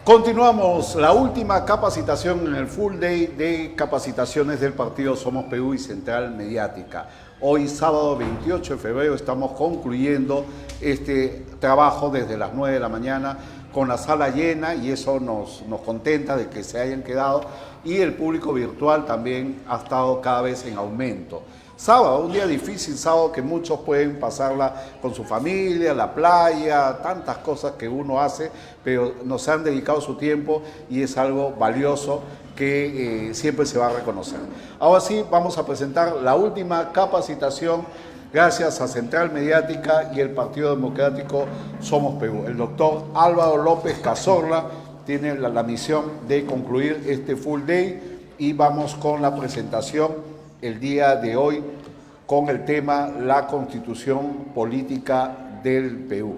Continuamos la última capacitación en el Full Day de capacitaciones del partido Somos Perú y Central Mediática. Hoy, sábado 28 de febrero, estamos concluyendo este trabajo desde las 9 de la mañana con la sala llena, y eso nos contenta de que se hayan quedado, y el público virtual también ha estado cada vez en aumento. Sábado, un día difícil, sábado que muchos pueden pasarla con su familia, la playa, tantas cosas que uno hace, pero nos han dedicado su tiempo y es algo valioso que siempre se va a reconocer. Ahora sí, vamos a presentar la última capacitación gracias a Central Mediática y el Partido Democrático Somos Perú. El doctor Álvaro López Cazorla tiene la misión de concluir este Full Day y vamos con la presentación el día de hoy con el tema la Constitución Política del Perú.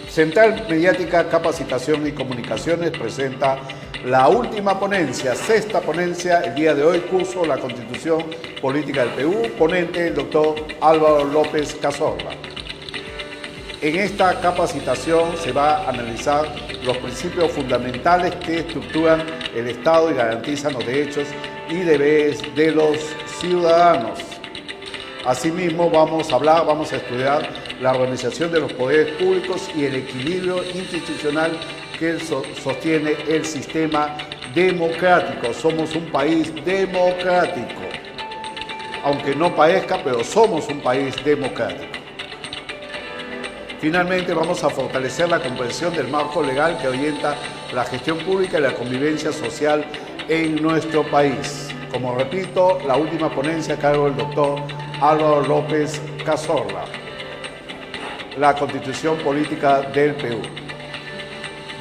Central Mediática, Capacitación y Comunicaciones presenta la última ponencia, sexta ponencia, el día de hoy, curso La Constitución Política del Perú, ponente el doctor Álvaro López Cazorla. En esta capacitación se va a analizar los principios fundamentales que estructuran el Estado y garantizan los derechos y deberes de los ciudadanos. Asimismo, vamos a estudiar la organización de los poderes públicos y el equilibrio institucional que sostiene el sistema democrático. Somos un país democrático. Aunque no parezca, pero somos un país democrático. Finalmente, vamos a fortalecer la comprensión del marco legal que orienta la gestión pública y la convivencia social en nuestro país. Como repito, la última ponencia a cargo del doctor Álvaro López Cazorla, la Constitución Política del Perú.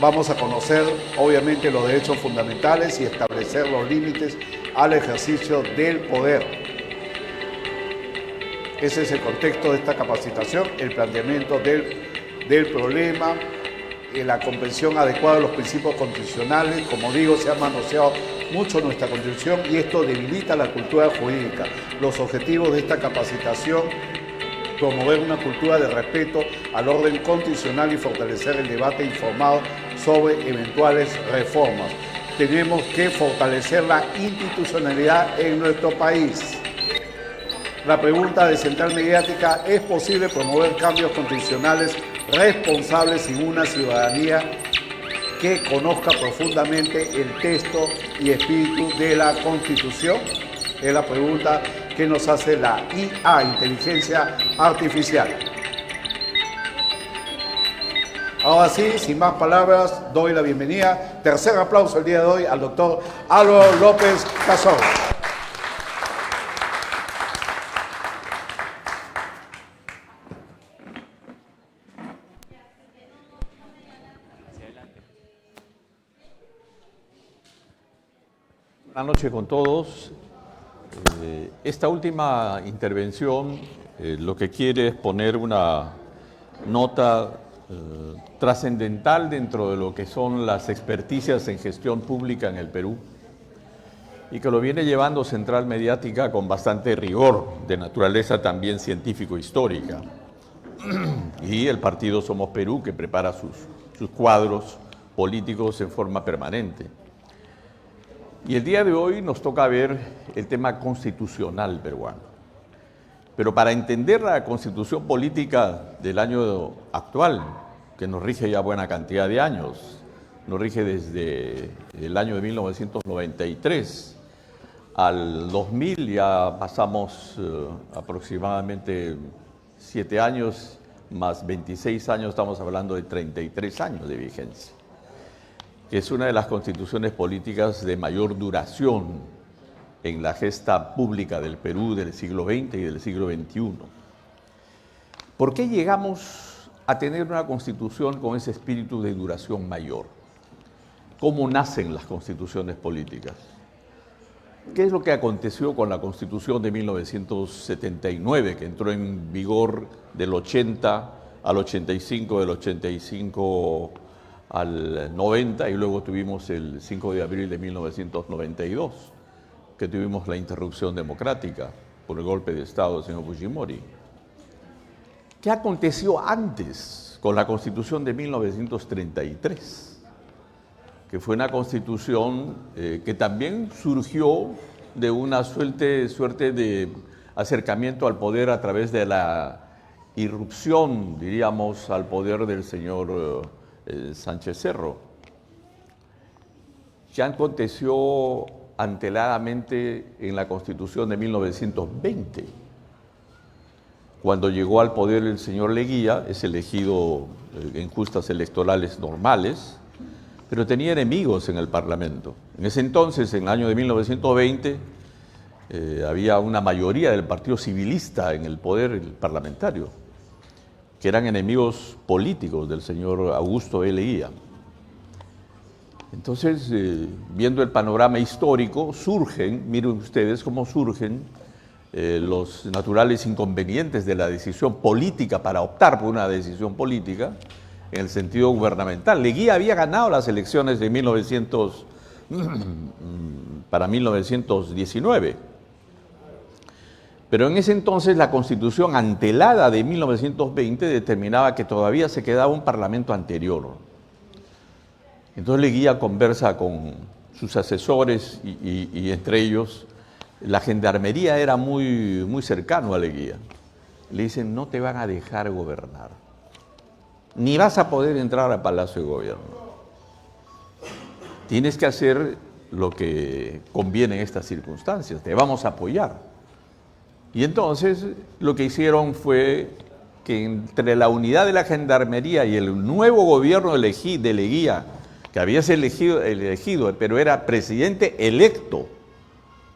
Vamos a conocer, obviamente, los derechos fundamentales y establecer los límites al ejercicio del poder. Ese es el contexto de esta capacitación, el planteamiento del problema, la comprensión adecuada de los principios constitucionales. Como digo, se ha manoseado mucho nuestra Constitución y esto debilita la cultura jurídica. Los objetivos de esta capacitación: promover una cultura de respeto al orden constitucional y fortalecer el debate informado sobre eventuales reformas. Tenemos que fortalecer la institucionalidad en nuestro país. La pregunta de Central Mediática: ¿es posible promover cambios constitucionales responsables sin una ciudadanía que conozca profundamente el texto y espíritu de la Constitución? Es la pregunta que nos hace la IA, Inteligencia Artificial. Ahora sí, sin más palabras, doy la bienvenida, tercer aplauso el día de hoy, al doctor Álvaro López Cazorla. Buenas noches con todos. Esta última intervención lo que quiere es poner una nota trascendental dentro de lo que son las experticias en gestión pública en el Perú, y que lo viene llevando Central Mediática con bastante rigor, de naturaleza también científico-histórica, y el partido Somos Perú, que prepara sus cuadros políticos en forma permanente. Y el día de hoy nos toca ver el tema constitucional peruano. Pero para entender la constitución política del año actual, que nos rige ya buena cantidad de años, nos rige desde el año de 1993 al 2000, ya pasamos aproximadamente 7 años, más 26 años, estamos hablando de 33 años de vigencia, que es una de las constituciones políticas de mayor duración en la gesta pública del Perú del siglo XX y del siglo XXI. ¿Por qué llegamos a tener una constitución con ese espíritu de duración mayor? ¿Cómo nacen las constituciones políticas? ¿Qué es lo que aconteció con la Constitución de 1979, que entró en vigor del 80 al 85, del 85 al 90, y luego tuvimos el 5 de abril de 1992, que tuvimos la interrupción democrática? por el golpe de Estado del señor Fujimori. ¿Qué aconteció antes con la Constitución de 1933? Que fue una constitución que también surgió de una suerte de acercamiento al poder a través de la irrupción, diríamos, al poder del señor Sánchez Cerro. Ya aconteció anteladamente en la Constitución de 1920, cuando llegó al poder el señor Leguía, es elegido en justas electorales normales, pero tenía enemigos en el Parlamento. En ese entonces, en el año de 1920, había una mayoría del Partido Civilista en el poder parlamentario, que eran enemigos políticos del señor Augusto E. Leguía. Entonces, viendo el panorama histórico, surgen, miren ustedes cómo surgen los naturales inconvenientes de la decisión política para optar por una decisión política en el sentido gubernamental. Leguía había ganado las elecciones de para 1919. Pero en ese entonces la Constitución antelada de 1920 determinaba que todavía se quedaba un parlamento anterior. Entonces Leguía conversa con sus asesores y entre ellos la gendarmería era muy cercano a Leguía. Le dicen, no te van a dejar gobernar, ni vas a poder entrar al Palacio de Gobierno. Tienes que hacer lo que conviene en estas circunstancias, te vamos a apoyar. Y entonces lo que hicieron fue que entre la unidad de la gendarmería y el nuevo gobierno de Leguía, que había sido elegido, pero era presidente electo,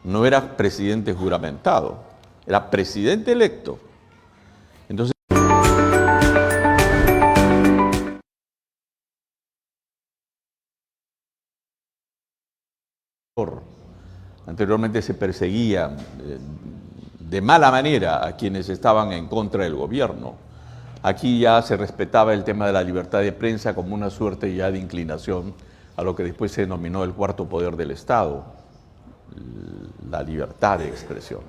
no era presidente juramentado, era presidente electo. Entonces, anteriormente se perseguía de mala manera a quienes estaban en contra del gobierno. Aquí ya se respetaba el tema de la libertad de prensa como una suerte ya de inclinación a lo que después se denominó el cuarto poder del Estado, la libertad de expresión,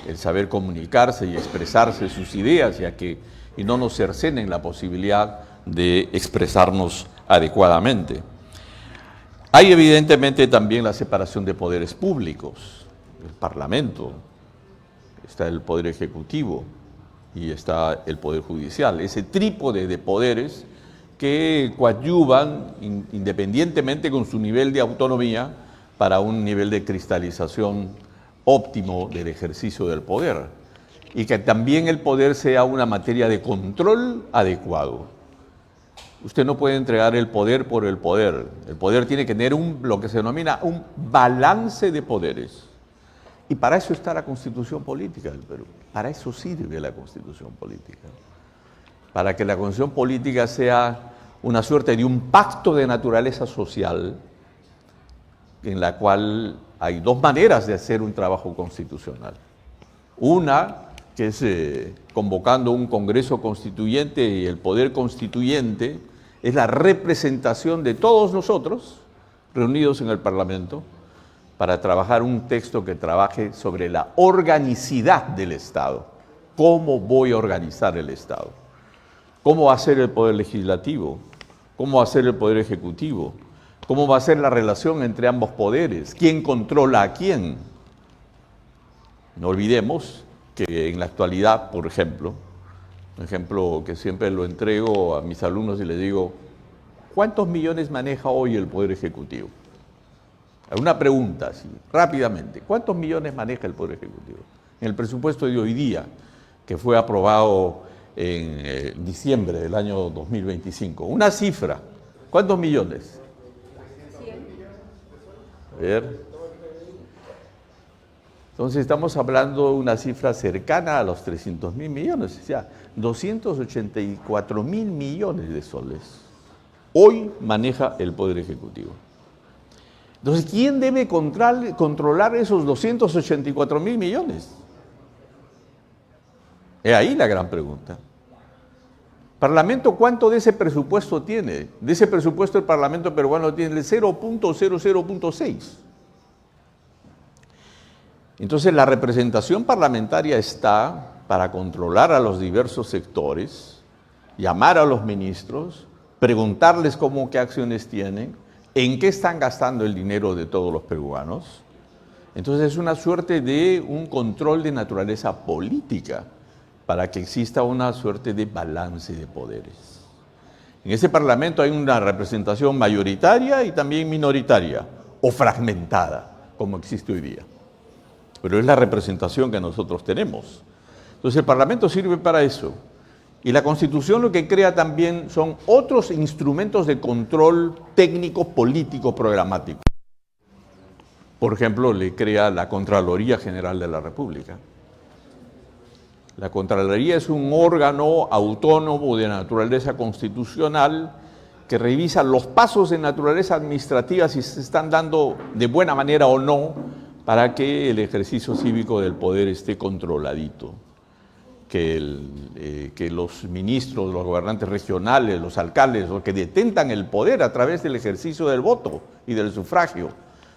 el saber comunicarse y expresarse sus ideas y no nos cercenen la posibilidad de expresarnos adecuadamente. Hay evidentemente también la separación de poderes públicos, el Parlamento, está el Poder Ejecutivo y está el Poder Judicial, ese trípode de poderes que coadyuvan independientemente con su nivel de autonomía para un nivel de cristalización óptimo del ejercicio del poder y que también el poder sea una materia de control adecuado. Usted no puede entregar el poder por el poder. El poder tiene que tener lo que se denomina un balance de poderes. Y para eso está la Constitución Política del Perú. Para eso sirve la Constitución Política. Para que la Constitución Política sea una suerte de un pacto de naturaleza social en la cual hay dos maneras de hacer un trabajo constitucional. Una, que es convocando un Congreso Constituyente, y el poder constituyente es la representación de todos nosotros reunidos en el Parlamento para trabajar un texto que trabaje sobre la organicidad del Estado. ¿Cómo voy a organizar el Estado? ¿Cómo va a ser el Poder Legislativo? ¿Cómo va a ser el Poder Ejecutivo? ¿Cómo va a ser la relación entre ambos poderes? ¿Quién controla a quién? No olvidemos que en la actualidad, por ejemplo, un ejemplo que siempre lo entrego a mis alumnos y les digo, ¿cuántos millones maneja hoy el Poder Ejecutivo? Una pregunta así, rápidamente. ¿Cuántos millones maneja el Poder Ejecutivo? En el presupuesto de hoy día, que fue aprobado en diciembre del año 2025. Una cifra. ¿Cuántos millones? 100. A ver. Entonces estamos hablando de una cifra cercana a los 300.000 millones, o sea, 284.000 millones de soles. Hoy maneja el Poder Ejecutivo. Entonces, ¿quién debe controlar esos 284.000 millones? Es ahí la gran pregunta. ¿Parlamento cuánto de ese presupuesto tiene? De ese presupuesto el Parlamento peruano tiene el 0.00.6. Entonces la representación parlamentaria está para controlar a los diversos sectores, llamar a los ministros, preguntarles qué acciones tienen, en qué están gastando el dinero de todos los peruanos. Entonces es una suerte de un control de naturaleza política para que exista una suerte de balance de poderes. En ese Parlamento hay una representación mayoritaria y también minoritaria, o fragmentada, como existe hoy día. Pero es la representación que nosotros tenemos. Entonces el Parlamento sirve para eso. Y la Constitución lo que crea también son otros instrumentos de control técnico, político, programático. Por ejemplo, le crea la Contraloría General de la República. La Contraloría es un órgano autónomo de naturaleza constitucional que revisa los pasos de naturaleza administrativa si se están dando de buena manera o no para que el ejercicio cívico del poder esté controladito. Que los ministros, los gobernantes regionales, los alcaldes, los que detentan el poder a través del ejercicio del voto y del sufragio,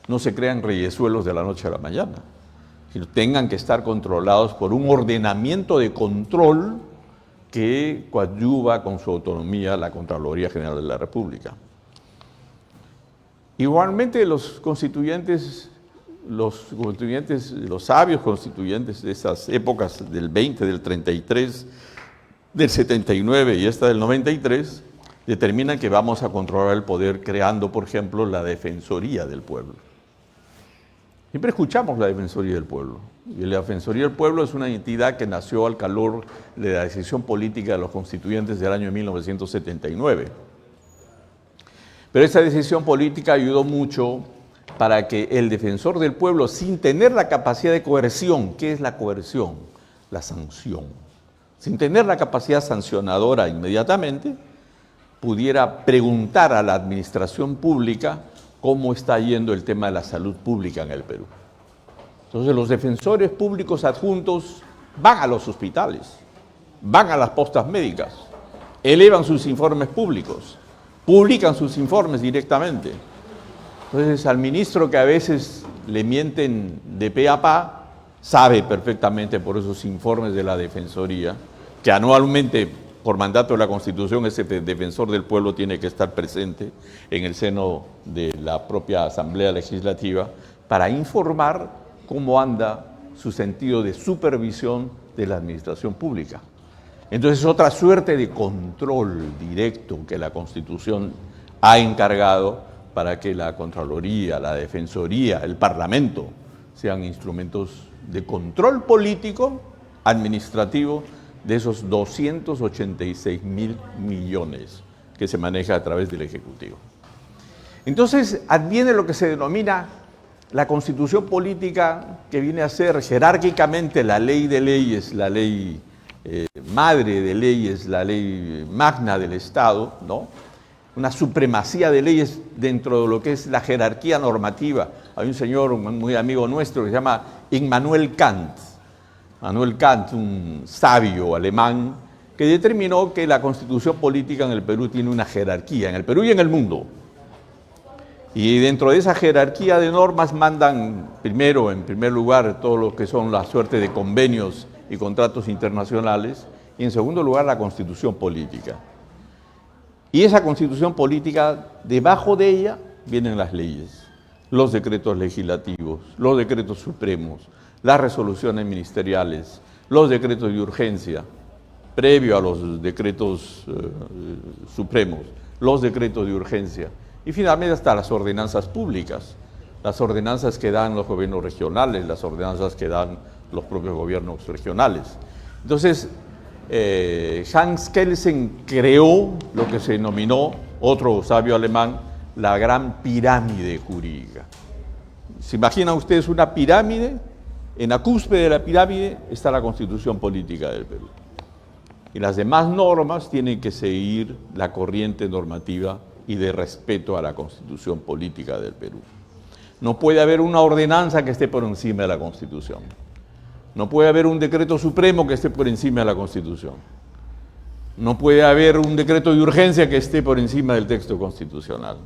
no se crean reyesuelos de la noche a la mañana, sino tengan que estar controlados por un ordenamiento de control que coadyuva con su autonomía la Contraloría General de la República. Igualmente los sabios constituyentes de esas épocas del 20, del 33, del 79 y esta del 93, determinan que vamos a controlar el poder creando, por ejemplo, la Defensoría del Pueblo. Siempre escuchamos la Defensoría del Pueblo. Y la Defensoría del Pueblo es una entidad que nació al calor de la decisión política de los constituyentes del año 1979. Pero esa decisión política ayudó mucho para que el defensor del pueblo, sin tener la capacidad de coerción, ¿qué es la coerción? La sanción. Sin tener la capacidad sancionadora inmediatamente, pudiera preguntar a la administración pública cómo está yendo el tema de la salud pública en el Perú. Entonces los defensores públicos adjuntos van a los hospitales, van a las postas médicas, elevan sus informes públicos, publican sus informes directamente. Entonces al ministro que a veces le mienten de pe a pa, sabe perfectamente por esos informes de la Defensoría, que anualmente por mandato de la Constitución ese defensor del pueblo tiene que estar presente en el seno de la propia Asamblea Legislativa para informar cómo anda su sentido de supervisión de la administración pública. Entonces otra suerte de control directo que la Constitución ha encargado para que la Contraloría, la Defensoría, el Parlamento sean instrumentos de control político, administrativo, de esos 286.000 millones que se maneja a través del Ejecutivo. Entonces adviene lo que se denomina la Constitución política, que viene a ser jerárquicamente la ley de leyes, la ley madre de leyes, la ley magna del Estado, ¿no? Una supremacía de leyes dentro de lo que es la jerarquía normativa. Hay un señor muy amigo nuestro que se llama Immanuel Kant. Immanuel Kant, un sabio alemán, que determinó que la constitución política en el Perú tiene una jerarquía, en el Perú y en el mundo. Y dentro de esa jerarquía de normas mandan primero, en primer lugar, todo lo que son la suerte de convenios y contratos internacionales, y en segundo lugar, la constitución política. Y esa constitución política, debajo de ella, vienen las leyes, los decretos legislativos, los decretos supremos, las resoluciones ministeriales, los decretos de urgencia, previo a los decretos supremos, los decretos de urgencia, y finalmente hasta las ordenanzas públicas, las ordenanzas que dan los gobiernos regionales, las ordenanzas que dan los propios gobiernos regionales. Entonces, Hans Kelsen creó lo que se denominó, otro sabio alemán, la gran pirámide jurídica. ¿Se imaginan ustedes una pirámide? En la cúspide de la pirámide está la Constitución política del Perú. Y las demás normas tienen que seguir la corriente normativa y de respeto a la Constitución política del Perú. No puede haber una ordenanza que esté por encima de la Constitución. No puede haber un decreto supremo que esté por encima de la Constitución. No puede haber un decreto de urgencia que esté por encima del texto constitucional.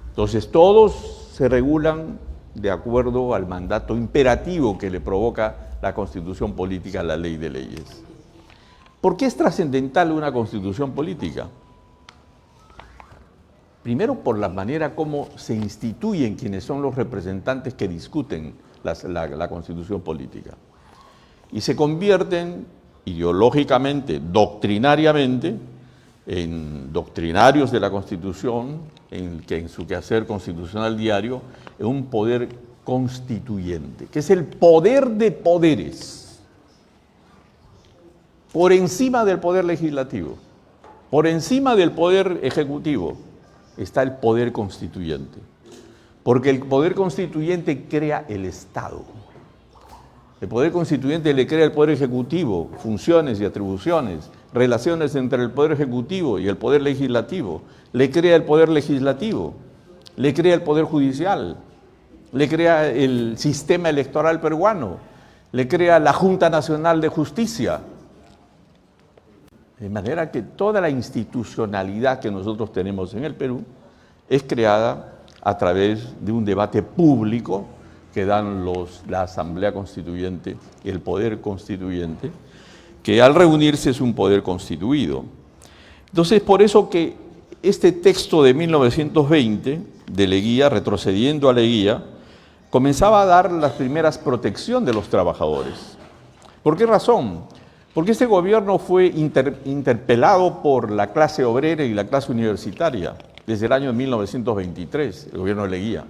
Entonces, todos se regulan de acuerdo al mandato imperativo que le provoca la Constitución política, la ley de leyes. ¿Por qué es trascendental una Constitución política? Primero, por la manera como se instituyen quienes son los representantes que discuten la Constitución política. Y se convierten ideológicamente, doctrinariamente, en doctrinarios de la Constitución, en su quehacer constitucional diario, en un poder constituyente, que es el poder de poderes, por encima del poder legislativo, por encima del poder ejecutivo, está el poder constituyente. Porque el poder constituyente crea el Estado. El poder constituyente le crea al poder ejecutivo funciones y atribuciones, relaciones entre el poder ejecutivo y el poder legislativo. Le crea el poder legislativo, le crea el poder judicial, le crea el sistema electoral peruano, le crea la Junta Nacional de Justicia. De manera que toda la institucionalidad que nosotros tenemos en el Perú es creada a través de un debate público que dan la Asamblea Constituyente y el Poder Constituyente, que al reunirse es un poder constituido. Entonces, por eso que este texto de 1920 de Leguía, retrocediendo a Leguía, comenzaba a dar las primeras protección de los trabajadores. ¿Por qué razón? Porque este gobierno fue interpelado por la clase obrera y la clase universitaria desde el año 1923, el gobierno de Leguía.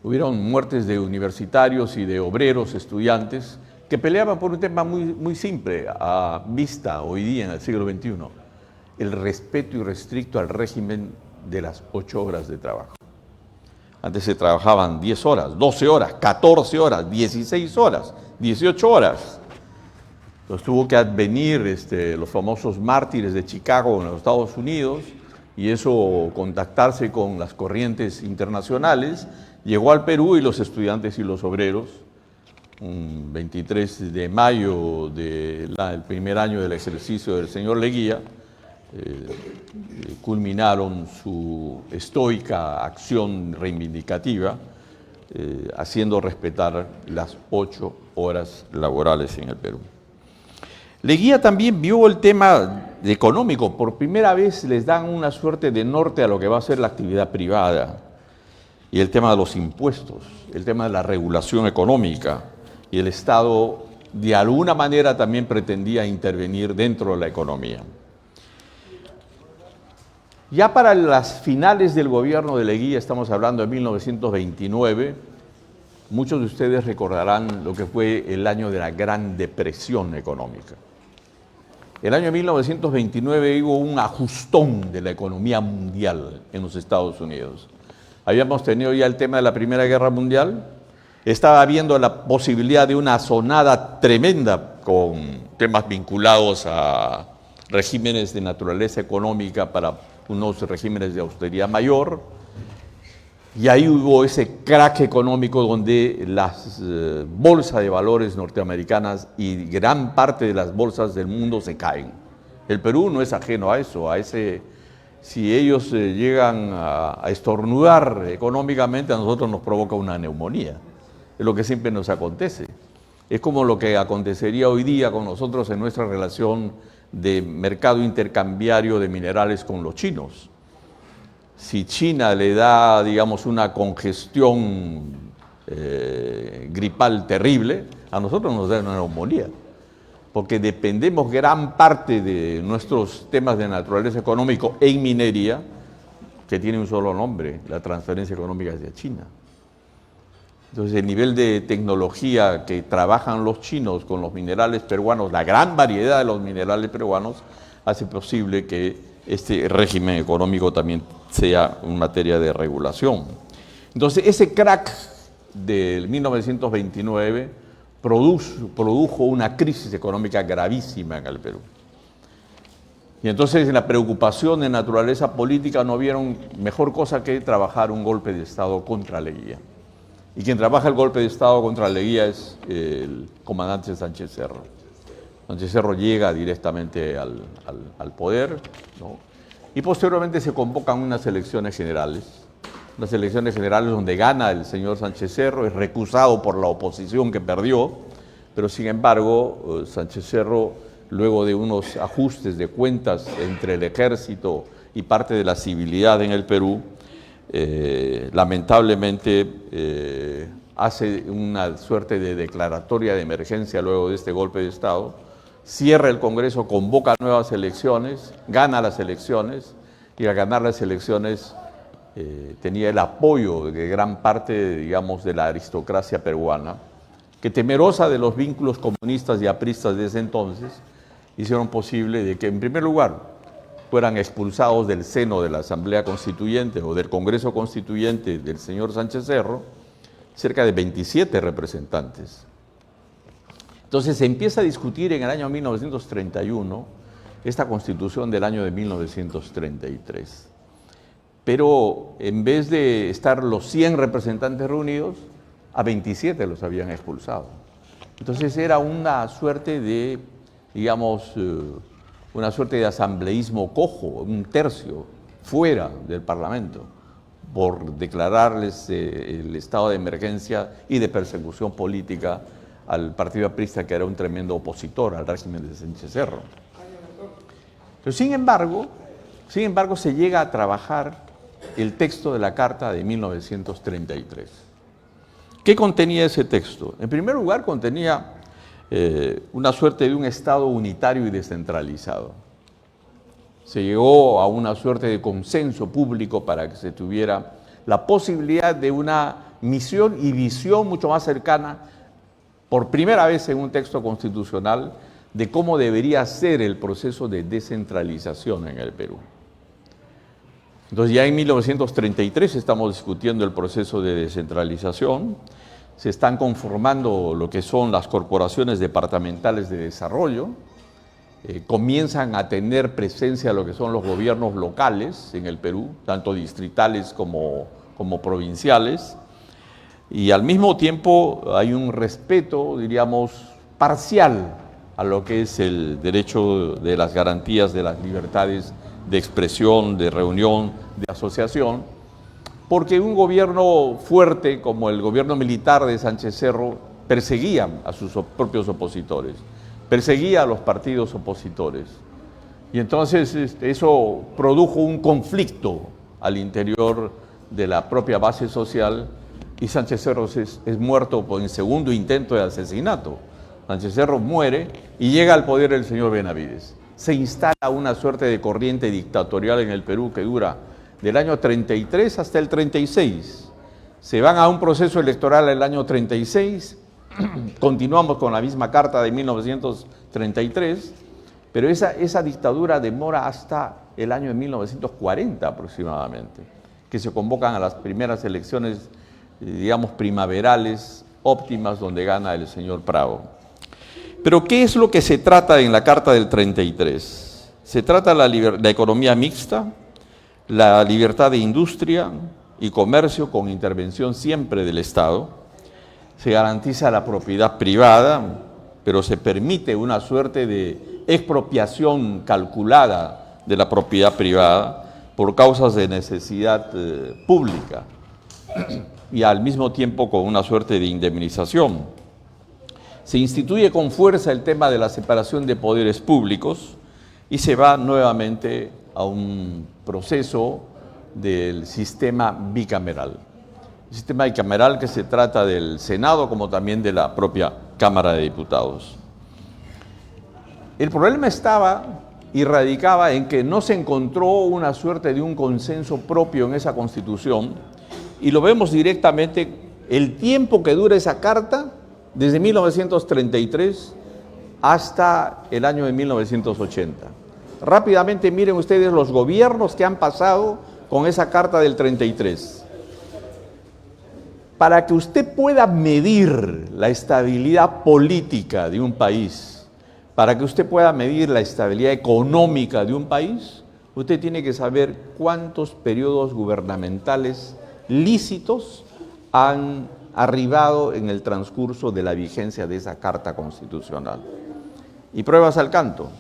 Hubieron muertes de universitarios y de obreros, estudiantes, que peleaban por un tema muy simple, a vista hoy día en el siglo XXI, el respeto irrestricto al régimen de las 8 horas de trabajo. Antes se trabajaban 10 horas, 12 horas, 14 horas, 16 horas, 18 horas. Entonces tuvo que advenir los famosos mártires de Chicago en los Estados Unidos, y eso contactarse con las corrientes internacionales. Llegó al Perú y los estudiantes y los obreros, un 23 de mayo del primer año del ejercicio del señor Leguía, culminaron su estoica acción reivindicativa, haciendo respetar las 8 horas laborales en el Perú. Leguía también vio el tema económico. Por primera vez les dan una suerte de norte a lo que va a ser la actividad privada, y el tema de los impuestos, el tema de la regulación económica, y el Estado de alguna manera también pretendía intervenir dentro de la economía. Ya para las finales del gobierno de Leguía, estamos hablando de 1929, muchos de ustedes recordarán lo que fue el año de la Gran Depresión económica. El año 1929 hubo un ajustón de la economía mundial en los Estados Unidos. Habíamos tenido ya el tema de la Primera Guerra Mundial, estaba habiendo la posibilidad de una asonada tremenda con temas vinculados a regímenes de naturaleza económica para unos regímenes de austeridad mayor, y ahí hubo ese crack económico donde las bolsas de valores norteamericanas y gran parte de las bolsas del mundo se caen. El Perú no es ajeno a eso, si ellos llegan a estornudar económicamente, a nosotros nos provoca una neumonía. Es lo que siempre nos acontece. Es como lo que acontecería hoy día con nosotros en nuestra relación de mercado intercambiario de minerales con los chinos. Si China le da, digamos, una congestión gripal terrible, a nosotros nos da una neumonía, porque dependemos gran parte de nuestros temas de naturaleza económico en minería, que tiene un solo nombre, la transferencia económica hacia China. Entonces, el nivel de tecnología que trabajan los chinos con los minerales peruanos, la gran variedad de los minerales peruanos, hace posible que este régimen económico también sea en materia de regulación. Entonces, ese crack del 1929 produjo una crisis económica gravísima en el Perú. Y entonces, en la preocupación de naturaleza política, no vieron mejor cosa que trabajar un golpe de Estado contra Leguía. Y quien trabaja el golpe de Estado contra Leguía es el comandante Sánchez Cerro. Sánchez Cerro llega directamente al poder, ¿no? Y posteriormente se convocan unas elecciones generales, unas elecciones generales donde gana el señor Sánchez Cerro, es recusado por la oposición que perdió, pero sin embargo Sánchez Cerro, luego de unos ajustes de cuentas entre el ejército y parte de la civilidad en el Perú, lamentablemente hace una suerte de declaratoria de emergencia luego de este golpe de Estado, cierra el Congreso, convoca nuevas elecciones, gana las elecciones, y al ganar las elecciones tenía el apoyo de gran parte, digamos, de la aristocracia peruana, que temerosa de los vínculos comunistas y apristas de ese entonces, hicieron posible de que, en primer lugar, fueran expulsados del seno de la Asamblea Constituyente o del Congreso Constituyente del señor Sánchez Cerro, cerca de 27 representantes. Entonces se empieza a discutir en el año 1931 esta Constitución del año de 1933. Pero en vez de estar los 100 representantes reunidos, a 27 los habían expulsado. Entonces era una suerte de, digamos, una suerte de asambleísmo cojo, un tercio fuera del Parlamento, por declararles el estado de emergencia y de persecución política al partido aprista, que era un tremendo opositor al régimen de Sánchez Cerro. Pero sin embargo, se llega a trabajar el texto de la Carta de 1933. ¿Qué contenía ese texto? En primer lugar, contenía una suerte de un Estado unitario y descentralizado. Se llegó a una suerte de consenso público para que se tuviera la posibilidad de una misión y visión mucho más cercana, por primera vez en un texto constitucional, de cómo debería ser el proceso de descentralización en el Perú. Entonces ya en 1933 estamos discutiendo el proceso de descentralización, se están conformando lo que son las corporaciones departamentales de desarrollo, comienzan a tener presencia lo que son los gobiernos locales en el Perú, tanto distritales como provinciales, y al mismo tiempo hay un respeto, diríamos, parcial a lo que es el derecho de las garantías de las libertades de expresión, de reunión, de asociación, porque un gobierno fuerte como el gobierno militar de Sánchez Cerro perseguía a sus propios opositores, perseguía a los partidos opositores. Y entonces eso produjo un conflicto al interior de la propia base social, y Sánchez Cerro es muerto por el segundo intento de asesinato. Sánchez Cerro muere y llega al poder el señor Benavides. Se instala una suerte de corriente dictatorial en el Perú que dura del año 33 hasta el 36. Se van a un proceso electoral el año 36, continuamos con la misma carta de 1933, pero esa dictadura demora hasta el año de 1940 aproximadamente, que se convocan a las primeras elecciones, digamos, primaverales, óptimas, donde gana el señor Prado. Pero ¿qué es lo que se trata en la Carta del 33? Se trata de la economía mixta, la libertad de industria y comercio con intervención siempre del Estado. Se garantiza la propiedad privada, pero se permite una suerte de expropiación calculada de la propiedad privada por causas de necesidad pública y al mismo tiempo con una suerte de indemnización. Se instituye con fuerza el tema de la separación de poderes públicos y se va nuevamente a un proceso del sistema bicameral. El sistema bicameral que se trata del Senado como también de la propia Cámara de Diputados. El problema estaba y radicaba en que no se encontró una suerte de un consenso propio en esa Constitución, y lo vemos directamente el tiempo que dura esa carta, desde 1933 hasta el año de 1980. Rápidamente miren ustedes los gobiernos que han pasado con esa carta del 33. Para que usted pueda medir la estabilidad política de un país, para que usted pueda medir la estabilidad económica de un país, usted tiene que saber cuántos periodos gubernamentales lícitos han arribado en el transcurso de la vigencia de esa Carta Constitucional. Y pruebas al canto.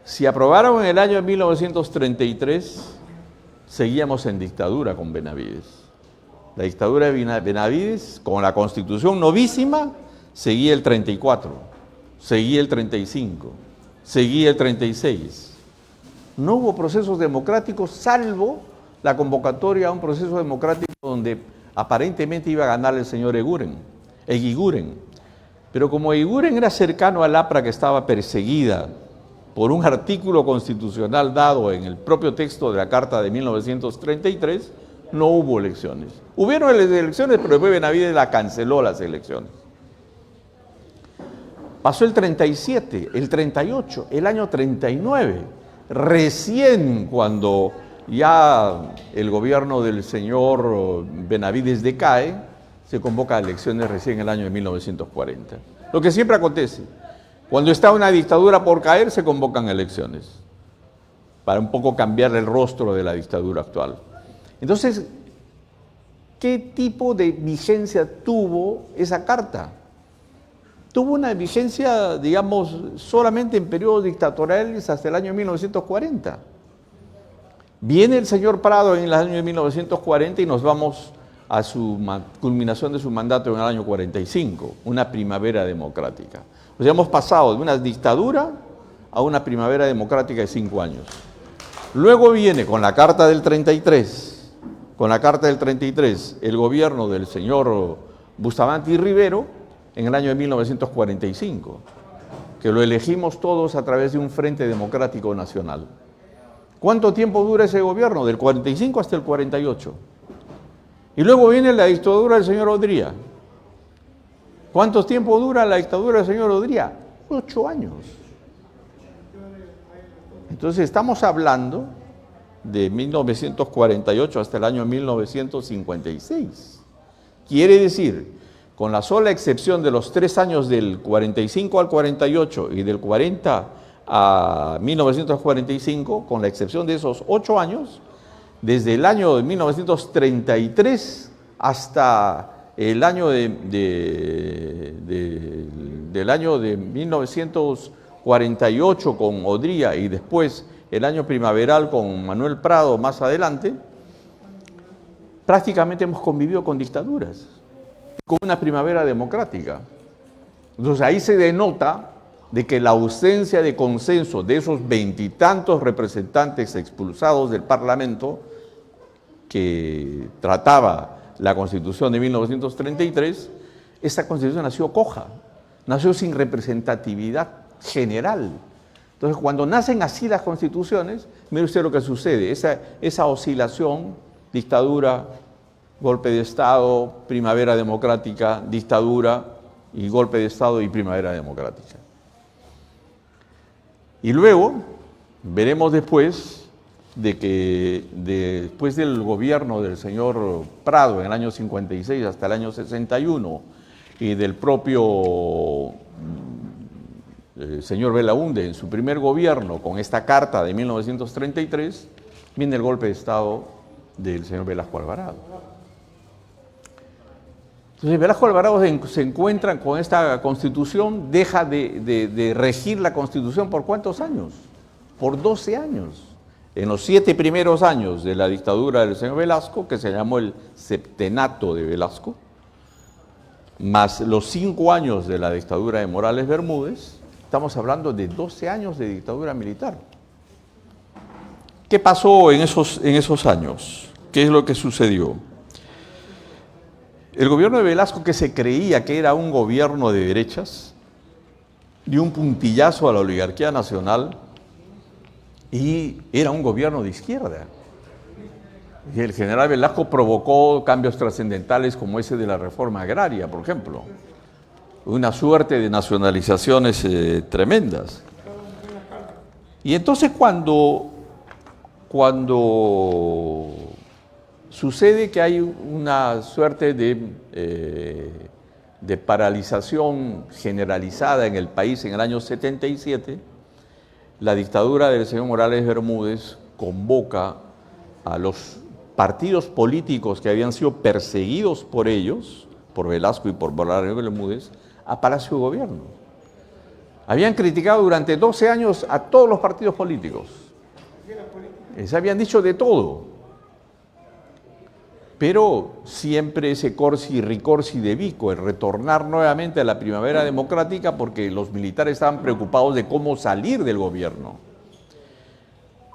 Si aprobaron en el año 1933, seguíamos en dictadura con Benavides. La dictadura de Benavides, con la Constitución novísima, seguía el 34, seguía el 35, seguía el 36. No hubo procesos democráticos salvo la convocatoria a un proceso democrático donde aparentemente iba a ganar el señor Eguiguren. Pero como Eguiguren era cercano al APRA, que estaba perseguida por un artículo constitucional dado en el propio texto de la Carta de 1933, no hubo elecciones. Hubieron elecciones, pero después Benavides canceló las elecciones. Pasó el 37, el 38, el año 39, recién cuando ya el gobierno del señor Benavides decae, se convoca a elecciones recién en el año de 1940. Lo que siempre acontece, cuando está una dictadura por caer, se convocan elecciones, para un poco cambiar el rostro de la dictadura actual. Entonces, ¿qué tipo de vigencia tuvo esa carta? Tuvo una vigencia, digamos, solamente en periodos dictatoriales hasta el año 1940. Viene el señor Prado en el año 1940 y nos vamos a su culminación de su mandato en el año 45, una primavera democrática. O sea, hemos pasado de una dictadura a una primavera democrática de 5 años. Luego viene con la Carta del 33, el gobierno del señor Bustamante y Rivero en el año de 1945, que lo elegimos todos a través de un Frente Democrático Nacional. ¿Cuánto tiempo dura ese gobierno? Del 45 hasta el 48. Y luego viene la dictadura del señor Odría. ¿Cuánto tiempo dura la dictadura del señor Odría? 8 años. Entonces estamos hablando de 1948 hasta el año 1956. Quiere decir, con la sola excepción de los 3 años del 45 al 48 y del 40 a 1945, con la excepción de esos 8 años, desde el año de 1933 hasta el año del año de 1948 con Odría y después el año primaveral con Manuel Prado más adelante, prácticamente hemos convivido con dictaduras, con una primavera democrática. Entonces ahí se denota de que la ausencia de consenso de esos 20 y tantos representantes expulsados del Parlamento que trataba la Constitución de 1933, esa Constitución nació coja, nació sin representatividad general. Entonces, cuando nacen así las constituciones, mire usted lo que sucede, esa oscilación, dictadura, golpe de Estado, primavera democrática, dictadura y golpe de Estado y primavera democrática. Y luego veremos después de que después del gobierno del señor Prado en el año 56 hasta el año 61 y del propio señor Belaúnde en su primer gobierno con esta carta de 1933, viene el golpe de Estado del señor Velasco Alvarado. Entonces Velasco Alvarado se encuentra con esta Constitución, deja de regir la Constitución ¿por cuántos años? Por 12 años. En los 7 primeros años de la dictadura del señor Velasco, que se llamó el septenato de Velasco, más los 5 años de la dictadura de Morales Bermúdez, estamos hablando de 12 años de dictadura militar. ¿Qué pasó en esos años? ¿Qué es lo que sucedió? El gobierno de Velasco, que se creía que era un gobierno de derechas, dio un puntillazo a la oligarquía nacional y era un gobierno de izquierda. Y el general Velasco provocó cambios trascendentales como ese de la reforma agraria, por ejemplo. Una suerte de nacionalizaciones tremendas. Y entonces cuando sucede que hay una suerte de paralización generalizada en el país en el año 77, la dictadura del señor Morales Bermúdez convoca a los partidos políticos que habían sido perseguidos por ellos, por Velasco y por Morales Bermúdez, a Palacio de Gobierno. Habían criticado durante 12 años a todos los partidos políticos. Les habían dicho de todo. pero siempre ese corsi ricorsi de Vico, el retornar nuevamente a la primavera democrática, porque los militares estaban preocupados de cómo salir del gobierno.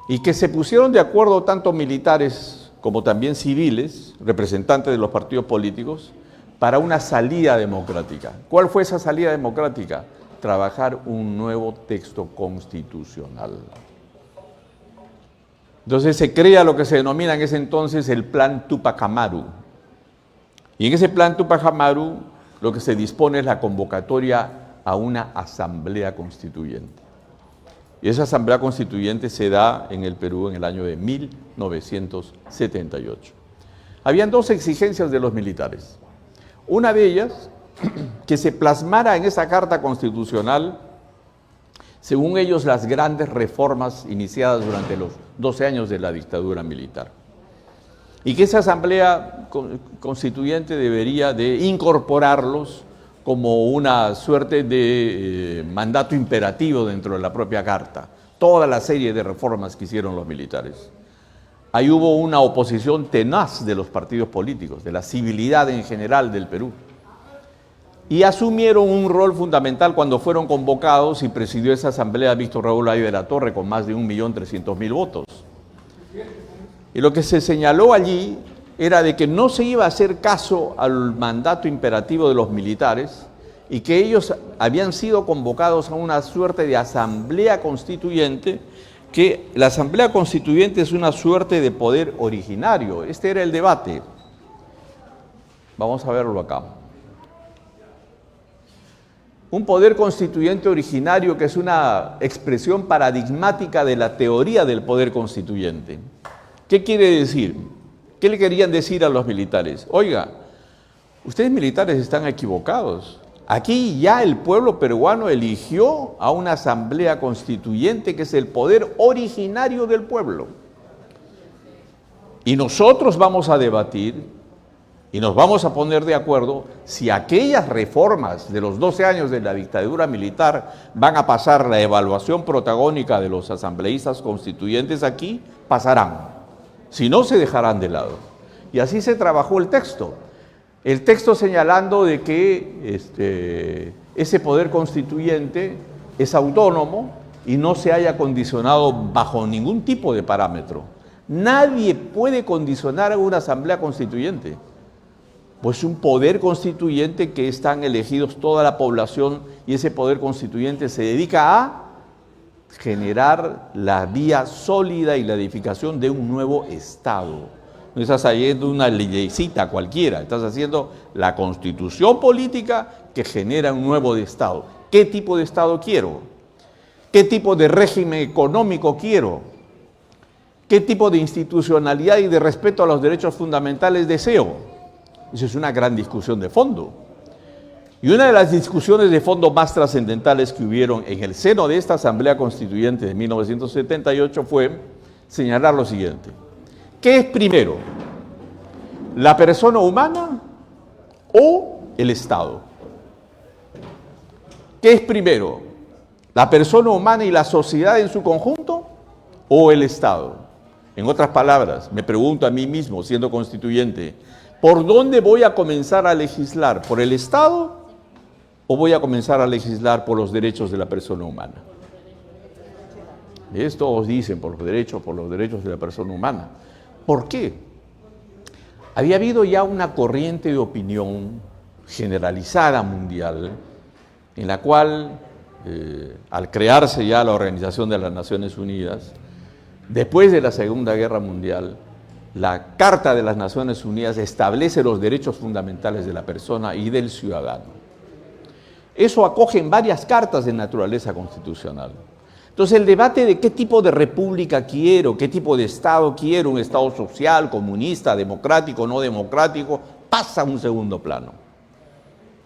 Y que se pusieron de acuerdo tanto militares como también civiles, representantes de los partidos políticos, para una salida democrática. ¿Cuál fue esa salida democrática? Trabajar un nuevo texto constitucional. Entonces se crea lo que se denomina en ese entonces el Plan Tupac Amaru. Y en ese Plan Tupac Amaru lo que se dispone es la convocatoria a una asamblea constituyente. Y esa asamblea constituyente se da en el Perú en el año de 1978. Habían dos exigencias de los militares. Una de ellas, que se plasmara en esa carta constitucional, según ellos, las grandes reformas iniciadas durante los 12 años de la dictadura militar. Y que esa asamblea constituyente debería de incorporarlos como una suerte de mandato imperativo dentro de la propia carta. Toda la serie de reformas que hicieron los militares. Ahí hubo una oposición tenaz de los partidos políticos, de la civilidad en general del Perú. Y asumieron un rol fundamental cuando fueron convocados y presidió esa asamblea Víctor Raúl Ayve de la Torre con más de 1.300.000 votos. Y lo que se señaló allí era de que no se iba a hacer caso al mandato imperativo de los militares y que ellos habían sido convocados a una suerte de asamblea constituyente, que la asamblea constituyente es una suerte de poder originario. Este era el debate. Vamos a verlo acá. Un poder constituyente originario que es una expresión paradigmática de la teoría del poder constituyente. ¿Qué quiere decir? ¿Qué le querían decir a los militares? Oiga, ustedes militares están equivocados. Aquí ya el pueblo peruano eligió a una asamblea constituyente que es el poder originario del pueblo. Y nosotros vamos a debatir y nos vamos a poner de acuerdo si aquellas reformas de los 12 años de la dictadura militar van a pasar la evaluación protagónica de los asambleístas constituyentes aquí, pasarán. Si no, se dejarán de lado. Y así se trabajó el texto. El texto señalando de que ese poder constituyente es autónomo y no se haya condicionado bajo ningún tipo de parámetro. Nadie puede condicionar a una asamblea constituyente. Pues un poder constituyente que están elegidos toda la población y ese poder constituyente se dedica a generar la vía sólida y la edificación de un nuevo Estado. No estás haciendo una leycita cualquiera, estás haciendo la constitución política que genera un nuevo Estado. ¿Qué tipo de Estado quiero? ¿Qué tipo de régimen económico quiero? ¿Qué tipo de institucionalidad y de respeto a los derechos fundamentales deseo? Esa es una gran discusión de fondo. Y una de las discusiones de fondo más trascendentales que hubieron en el seno de esta Asamblea Constituyente de 1978 fue señalar lo siguiente. ¿Qué es primero? ¿La persona humana o el Estado? ¿Qué es primero? ¿La persona humana y la sociedad en su conjunto o el Estado? En otras palabras, me pregunto a mí mismo, siendo constituyente, ¿por dónde voy a comenzar a legislar? ¿Por el Estado o voy a comenzar a legislar por los derechos de la persona humana? Esto os dicen por los derechos de la persona humana. ¿Por qué? Había habido ya una corriente de opinión generalizada mundial en la cual, al crearse ya la Organización de las Naciones Unidas, después de la Segunda Guerra Mundial, la Carta de las Naciones Unidas establece los derechos fundamentales de la persona y del ciudadano. Eso acoge en varias cartas de naturaleza constitucional. Entonces el debate de qué tipo de república quiero, qué tipo de Estado quiero, un Estado social, comunista, democrático, no democrático, pasa a un segundo plano.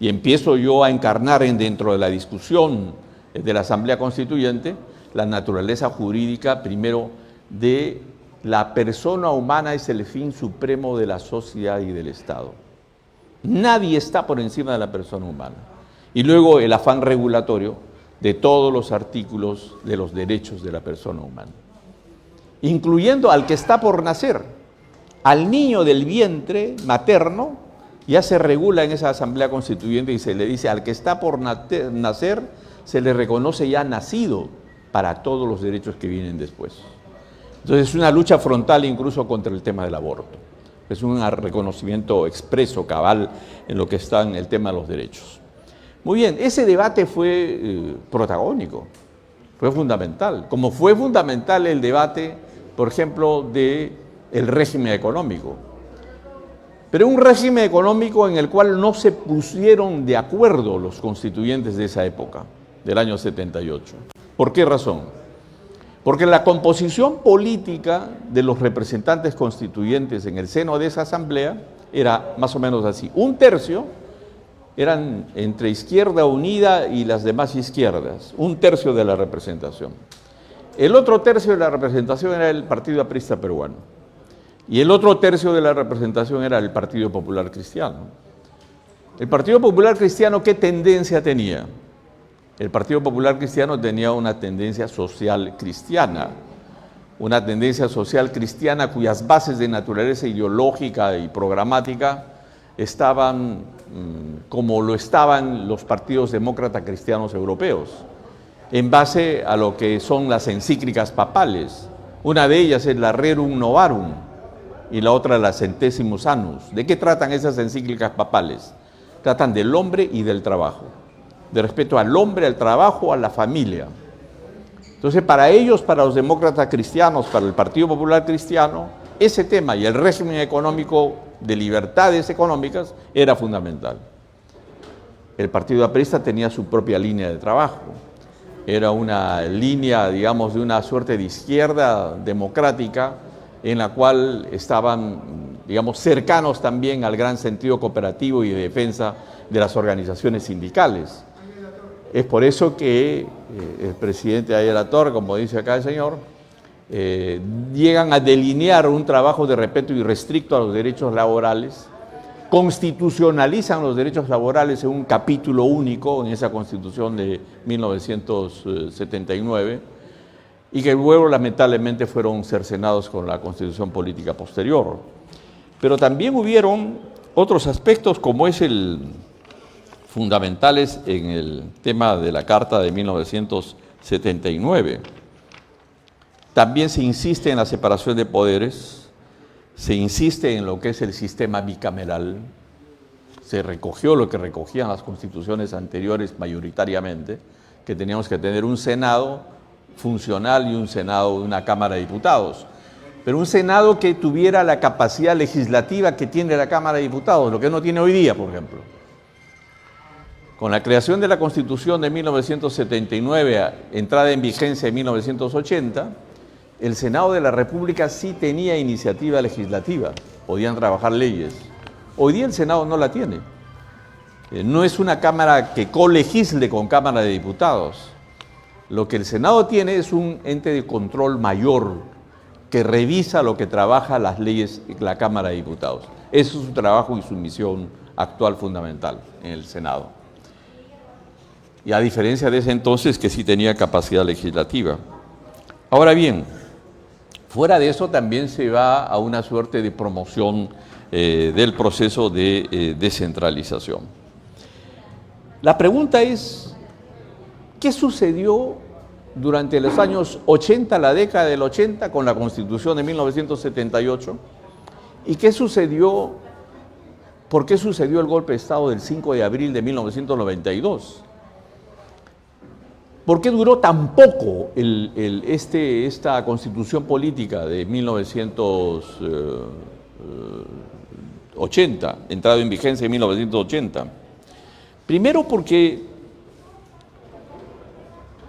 Y empiezo yo a encarnar dentro de la discusión de la Asamblea Constituyente la naturaleza jurídica, primero, de la persona humana es el fin supremo de la sociedad y del Estado. Nadie está por encima de la persona humana. Y luego el afán regulatorio de todos los artículos de los derechos de la persona humana, incluyendo al que está por nacer, al niño del vientre materno ya se regula en esa asamblea constituyente y se le dice al que está por nacer se le reconoce ya nacido para todos los derechos que vienen después. Entonces es una lucha frontal incluso contra el tema del aborto. Es un reconocimiento expreso, cabal, en lo que está en el tema de los derechos. Muy bien, ese debate fue protagónico, fue fundamental, como fue fundamental el debate, por ejemplo, del régimen económico. Pero un régimen económico en el cual no se pusieron de acuerdo los constituyentes de esa época, del año 78. ¿Por qué razón? Porque la composición política de los representantes constituyentes en el seno de esa asamblea era más o menos así. Un tercio eran entre Izquierda Unida y las demás izquierdas, un tercio de la representación. El otro tercio de la representación era el Partido Aprista Peruano. Y el otro tercio de la representación era el Partido Popular Cristiano. El Partido Popular Cristiano, ¿qué tendencia tenía? El Partido Popular Cristiano tenía una tendencia social cristiana, cuyas bases de naturaleza ideológica y programática estaban como lo estaban los partidos demócratas cristianos europeos, en base a lo que son las encíclicas papales. Una de ellas es la Rerum Novarum y la otra la Centesimus Annus. ¿De qué tratan esas encíclicas papales? Tratan del hombre y del trabajo, de respeto al hombre, al trabajo, a la familia. Entonces, para ellos, para los demócratas cristianos, para el Partido Popular Cristiano, ese tema y el régimen económico de libertades económicas era fundamental. El Partido Aprista tenía su propia línea de trabajo. Era una línea, digamos, de una suerte de izquierda democrática en la cual estaban, digamos, cercanos también al gran sentido cooperativo y de defensa de las organizaciones sindicales. Es por eso que el presidente Ayala Torre, como dice acá el señor, llegan a delinear un trabajo de respeto irrestricto a los derechos laborales, constitucionalizan los derechos laborales en un capítulo único en esa Constitución de 1979 y que luego lamentablemente fueron cercenados con la Constitución política posterior. Pero también hubieron otros aspectos como es fundamentales en el tema de la Carta de 1979. También se insiste en la separación de poderes, se insiste en lo que es el sistema bicameral, se recogió lo que recogían las constituciones anteriores mayoritariamente, que teníamos que tener un Senado funcional y un Senado, una Cámara de Diputados, pero un Senado que tuviera la capacidad legislativa que tiene la Cámara de Diputados, lo que no tiene hoy día, por ejemplo. Con la creación de la Constitución de 1979, entrada en vigencia en 1980, el Senado de la República sí tenía iniciativa legislativa, podían trabajar leyes. Hoy día el Senado no la tiene. No es una Cámara que colegisle con Cámara de Diputados. Lo que el Senado tiene es un ente de control mayor que revisa lo que trabaja las leyes de la Cámara de Diputados. Eso es su trabajo y su misión actual fundamental en el Senado. Y a diferencia de ese entonces que sí tenía capacidad legislativa. Ahora bien, fuera de eso también se va a una suerte de promoción del proceso de descentralización. La pregunta es, ¿qué sucedió durante los años 80, la década del 80, con la Constitución de 1978? ¿Y qué sucedió, por qué sucedió el golpe de Estado del 5 de abril de 1992? ¿Por qué duró tan poco esta Constitución política de 1980, entrado en vigencia en 1980? Primero porque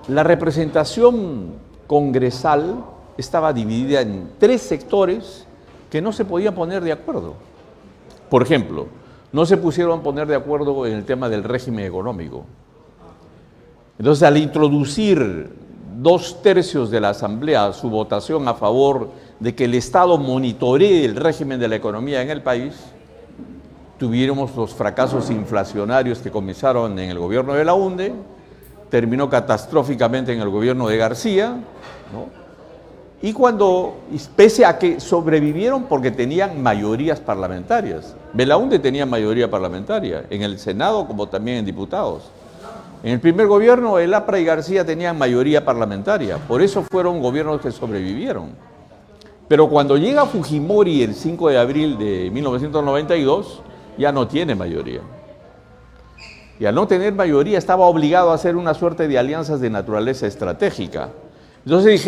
la representación congresal estaba dividida en tres sectores que no se podían poner de acuerdo. Por ejemplo, no se pusieron a poner de acuerdo en el tema del régimen económico. Entonces, al introducir 2/3 de la Asamblea su votación a favor de que el Estado monitoree el régimen de la economía en el país, tuviéramos los fracasos inflacionarios que comenzaron en el gobierno de Launde, terminó catastróficamente en el gobierno de García, ¿no? pese a que sobrevivieron porque tenían mayorías parlamentarias. Belaúnde tenía mayoría parlamentaria, en el Senado como también en diputados. En el primer gobierno, el APRA y García tenían mayoría parlamentaria, por eso fueron gobiernos que sobrevivieron. Pero cuando llega Fujimori el 5 de abril de 1992, ya no tiene mayoría. Y al no tener mayoría estaba obligado a hacer una suerte de alianzas de naturaleza estratégica. Entonces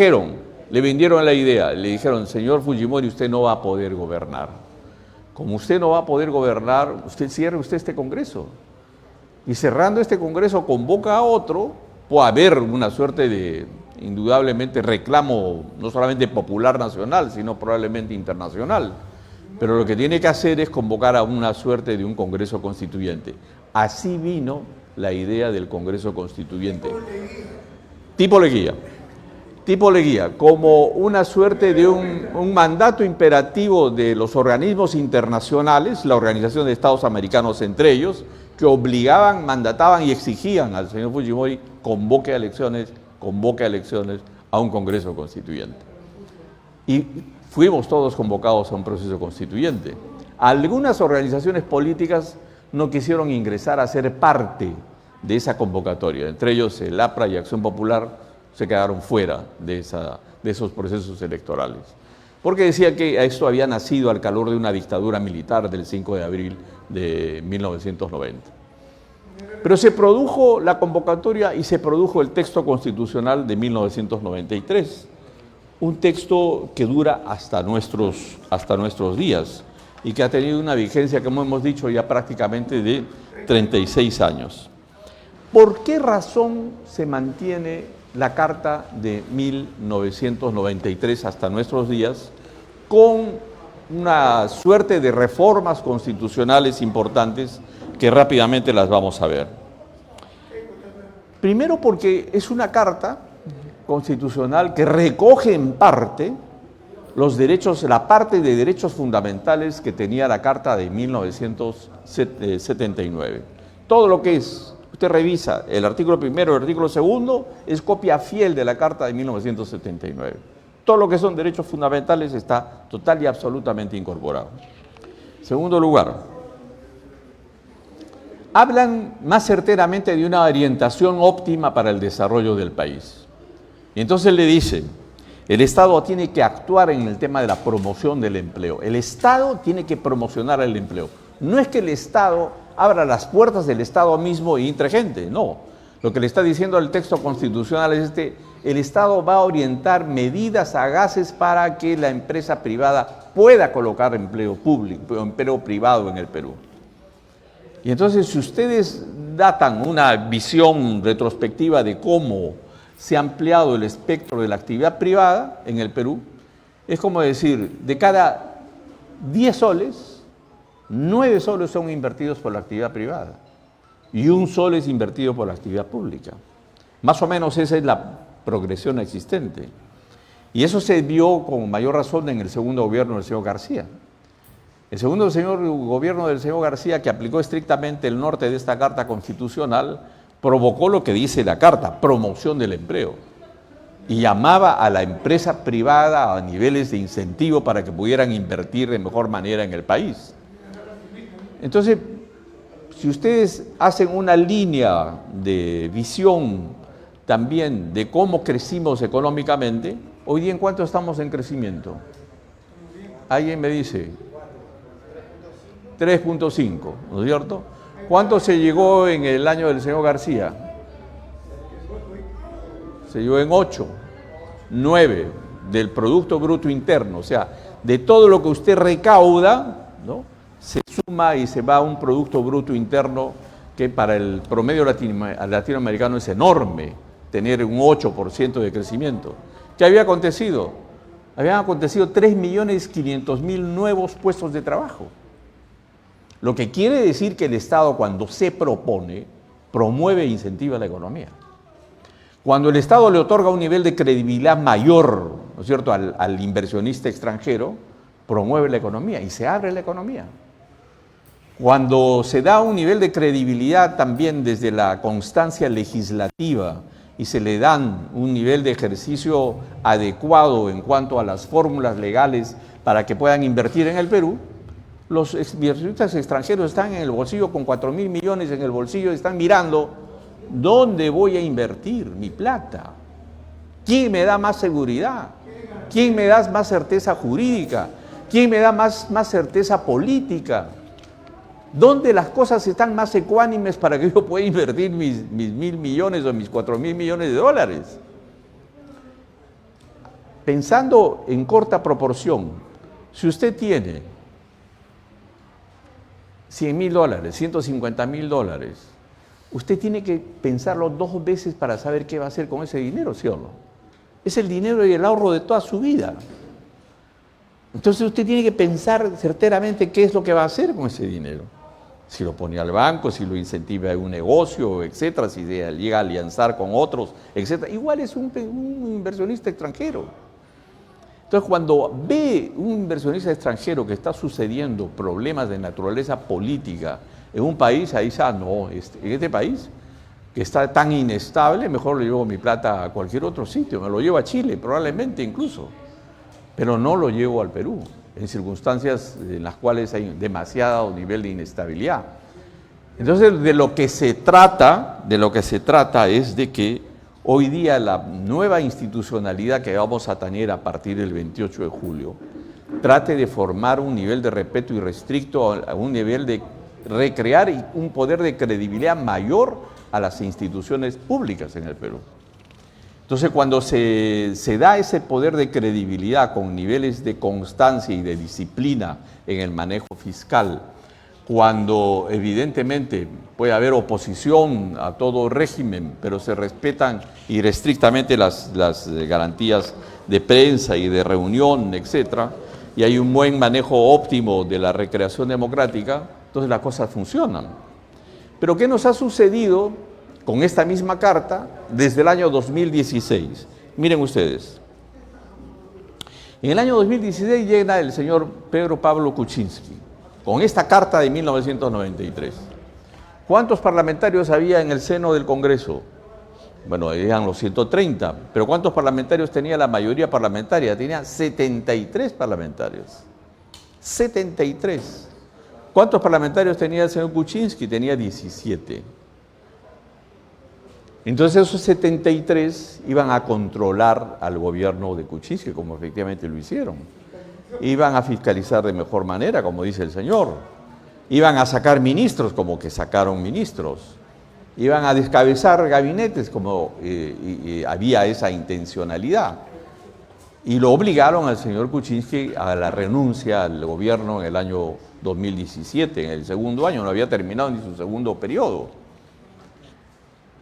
le vendieron la idea, le dijeron, señor Fujimori, usted no va a poder gobernar. Como usted no va a poder gobernar, cierre usted este Congreso. Y cerrando este Congreso convoca a otro, puede haber una suerte de, indudablemente, reclamo no solamente popular nacional, sino probablemente internacional. Pero lo que tiene que hacer es convocar a una suerte de un Congreso Constituyente. Así vino la idea del Congreso Constituyente. Tipo Leguía, como una suerte de un mandato imperativo de los organismos internacionales, la Organización de Estados Americanos entre ellos, que obligaban, mandataban y exigían al señor Fujimori convoque a elecciones a un Congreso Constituyente. Y fuimos todos convocados a un proceso constituyente. Algunas organizaciones políticas no quisieron ingresar a ser parte de esa convocatoria, entre ellos el APRA y Acción Popular se quedaron fuera de esos procesos electorales, porque decía que esto había nacido al calor de una dictadura militar del 5 de abril de 1990. Pero se produjo la convocatoria y se produjo el texto constitucional de 1993, un texto que dura hasta nuestros días y que ha tenido una vigencia, como hemos dicho, ya prácticamente de 36 años. ¿Por qué razón se mantiene la Carta de 1993 hasta nuestros días con una suerte de reformas constitucionales importantes que rápidamente las vamos a ver? Primero porque es una carta constitucional que recoge en parte los derechos, la parte de derechos fundamentales que tenía la Carta de 1979. Todo lo que es, usted revisa el artículo primero y el artículo segundo, es copia fiel de la Carta de 1979. Todo lo que son derechos fundamentales está total y absolutamente incorporado. Segundo lugar, hablan más certeramente de una orientación óptima para el desarrollo del país. Y entonces le dicen, el Estado tiene que actuar en el tema de la promoción del empleo. El Estado tiene que promocionar el empleo. No es que el Estado abra las puertas del Estado mismo y entre gente, no. Lo que le está diciendo el texto constitucional es el Estado va a orientar medidas sagaces para que la empresa privada pueda colocar empleo público, empleo privado en el Perú. Y entonces, si ustedes datan una visión retrospectiva de cómo se ha ampliado el espectro de la actividad privada en el Perú, es como decir, de cada 10 soles, 9 soles son invertidos por la actividad privada y 1 sol es invertido por la actividad pública. Más o menos esa es la progresión existente. Y eso se vio con mayor razón en el segundo gobierno del señor García. El segundo gobierno del señor García, que aplicó estrictamente el norte de esta Carta Constitucional, provocó lo que dice la Carta, promoción del empleo, y llamaba a la empresa privada a niveles de incentivo para que pudieran invertir de mejor manera en el país. Entonces, si ustedes hacen una línea de visión también de cómo crecimos económicamente, hoy día ¿en cuánto estamos en crecimiento? Alguien me dice 3.5, ¿no es cierto? ¿Cuánto se llegó en el año del señor García? Se llegó en 8, 9 del Producto Bruto Interno, o sea, de todo lo que usted recauda, ¿no?, se suma y se va a un Producto Bruto Interno que para el promedio latinoamericano es enorme, tener un 8% de crecimiento. ¿Qué había acontecido? Habían acontecido 3.500.000 nuevos puestos de trabajo. Lo que quiere decir que el Estado, cuando se propone, promueve e incentiva la economía. Cuando el Estado le otorga un nivel de credibilidad mayor, ¿no es cierto?, al inversionista extranjero, promueve la economía y se abre la economía. Cuando se da un nivel de credibilidad también desde la constancia legislativa y se le dan un nivel de ejercicio adecuado en cuanto a las fórmulas legales para que puedan invertir en el Perú, los inversionistas extranjeros están en el bolsillo con 4.000 millones en el bolsillo, están mirando dónde voy a invertir mi plata, quién me da más seguridad, quién me da más certeza jurídica, quién me da más certeza política, dónde las cosas están más ecuánimes para que yo pueda invertir mis 1.000 millones o mis 4.000 millones de dólares. Pensando en corta proporción, si usted tiene 100.000 dólares, 150.000 dólares, usted tiene que pensarlo 2 veces para saber qué va a hacer con ese dinero, ¿sí o no? Es el dinero y el ahorro de toda su vida. Entonces usted tiene que pensar certeramente qué es lo que va a hacer con ese dinero. Si lo pone al banco, si lo incentiva en un negocio, etcétera, si llega a alianzar con otros, etcétera. Igual es un inversionista extranjero. Entonces, cuando ve un inversionista extranjero que está sucediendo problemas de naturaleza política en un país, ahí dice, no, en este país que está tan inestable, mejor le llevo mi plata a cualquier otro sitio, me lo llevo a Chile, probablemente incluso, pero no lo llevo al Perú, en circunstancias en las cuales hay demasiado nivel de inestabilidad. Entonces, de lo que se trata es de que hoy día la nueva institucionalidad que vamos a tener a partir del 28 de julio trate de formar un nivel de respeto irrestricto, a un nivel de recrear un poder de credibilidad mayor a las instituciones públicas en el Perú. Entonces, cuando se da ese poder de credibilidad con niveles de constancia y de disciplina en el manejo fiscal, cuando evidentemente puede haber oposición a todo régimen, pero se respetan irrestrictamente las garantías de prensa y de reunión, etcétera, y hay un buen manejo óptimo de la recreación democrática, entonces las cosas funcionan. Pero ¿qué nos ha sucedido con esta misma carta desde el año 2016? Miren ustedes. En el año 2016 llega el señor Pedro Pablo Kuczynski con esta carta de 1993. ¿Cuántos parlamentarios había en el seno del Congreso? Bueno, eran los 130, pero ¿cuántos parlamentarios tenía la mayoría parlamentaria? Tenía 73 parlamentarios. 73. ¿Cuántos parlamentarios tenía el señor Kuczynski? Tenía 17. Entonces esos 73 iban a controlar al gobierno de Kuczynski, como efectivamente lo hicieron. Iban a fiscalizar de mejor manera, como dice el señor. Iban a sacar ministros, como que sacaron ministros. Iban a descabezar gabinetes, como había esa intencionalidad. Y lo obligaron al señor Kuczynski a la renuncia al gobierno en el año 2017, en el segundo año, no había terminado ni su segundo periodo.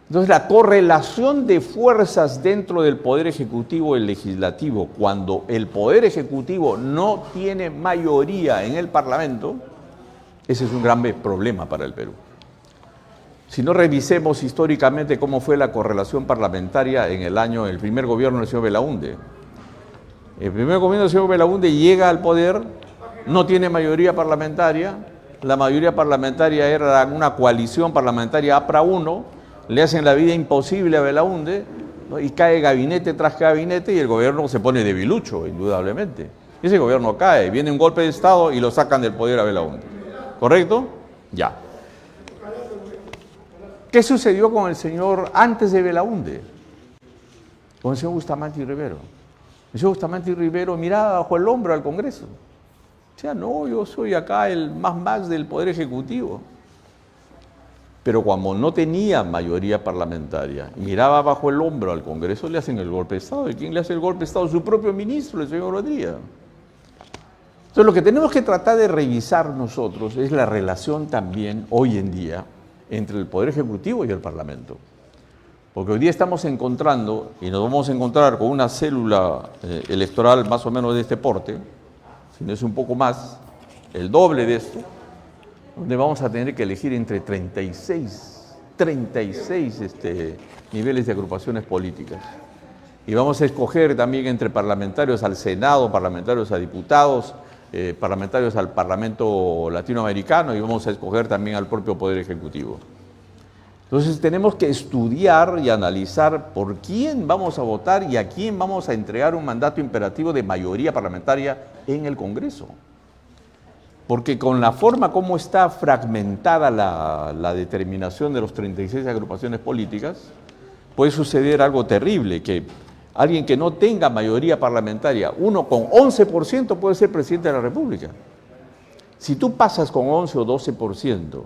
Entonces, la correlación de fuerzas dentro del Poder Ejecutivo y el Legislativo, cuando el Poder Ejecutivo no tiene mayoría en el Parlamento, ese es un gran problema para el Perú. Si no revisemos históricamente cómo fue la correlación parlamentaria en el primer gobierno del señor Belaúnde. El primer gobierno del señor Belaúnde llega al poder, no tiene mayoría parlamentaria, la mayoría parlamentaria era una coalición parlamentaria APRA 1, le hacen la vida imposible a Belaúnde, ¿no? Y cae gabinete tras gabinete y el gobierno se pone debilucho, indudablemente. Y ese gobierno cae, viene un golpe de Estado y lo sacan del poder a Belaúnde. ¿Correcto? Ya. ¿Qué sucedió con el señor antes de Belaúnde? Con el señor Bustamante y Rivero. El señor Bustamante y Rivero miraba bajo el hombro al Congreso. Decía, no, yo soy acá el más del Poder Ejecutivo. Pero cuando no tenía mayoría parlamentaria, miraba bajo el hombro al Congreso, le hacen el golpe de Estado. ¿Y quién le hace el golpe de Estado? Su propio ministro, el señor Rodríguez. Entonces, lo que tenemos que tratar de revisar nosotros es la relación también, hoy en día, entre el Poder Ejecutivo y el Parlamento. Porque hoy día estamos encontrando, y nos vamos a encontrar con una célula electoral más o menos de este porte, si no es un poco más, el doble de esto, donde vamos a tener que elegir entre 36 niveles de agrupaciones políticas. Y vamos a escoger también entre parlamentarios al Senado, parlamentarios a diputados, parlamentarios al Parlamento Latinoamericano y vamos a escoger también al propio Poder Ejecutivo. Entonces tenemos que estudiar y analizar por quién vamos a votar y a quién vamos a entregar un mandato imperativo de mayoría parlamentaria en el Congreso. Porque con la forma como está fragmentada la determinación de los 36 agrupaciones políticas, puede suceder algo terrible, que alguien que no tenga mayoría parlamentaria, uno con 11% puede ser presidente de la República. Si tú pasas con 11 o 12%,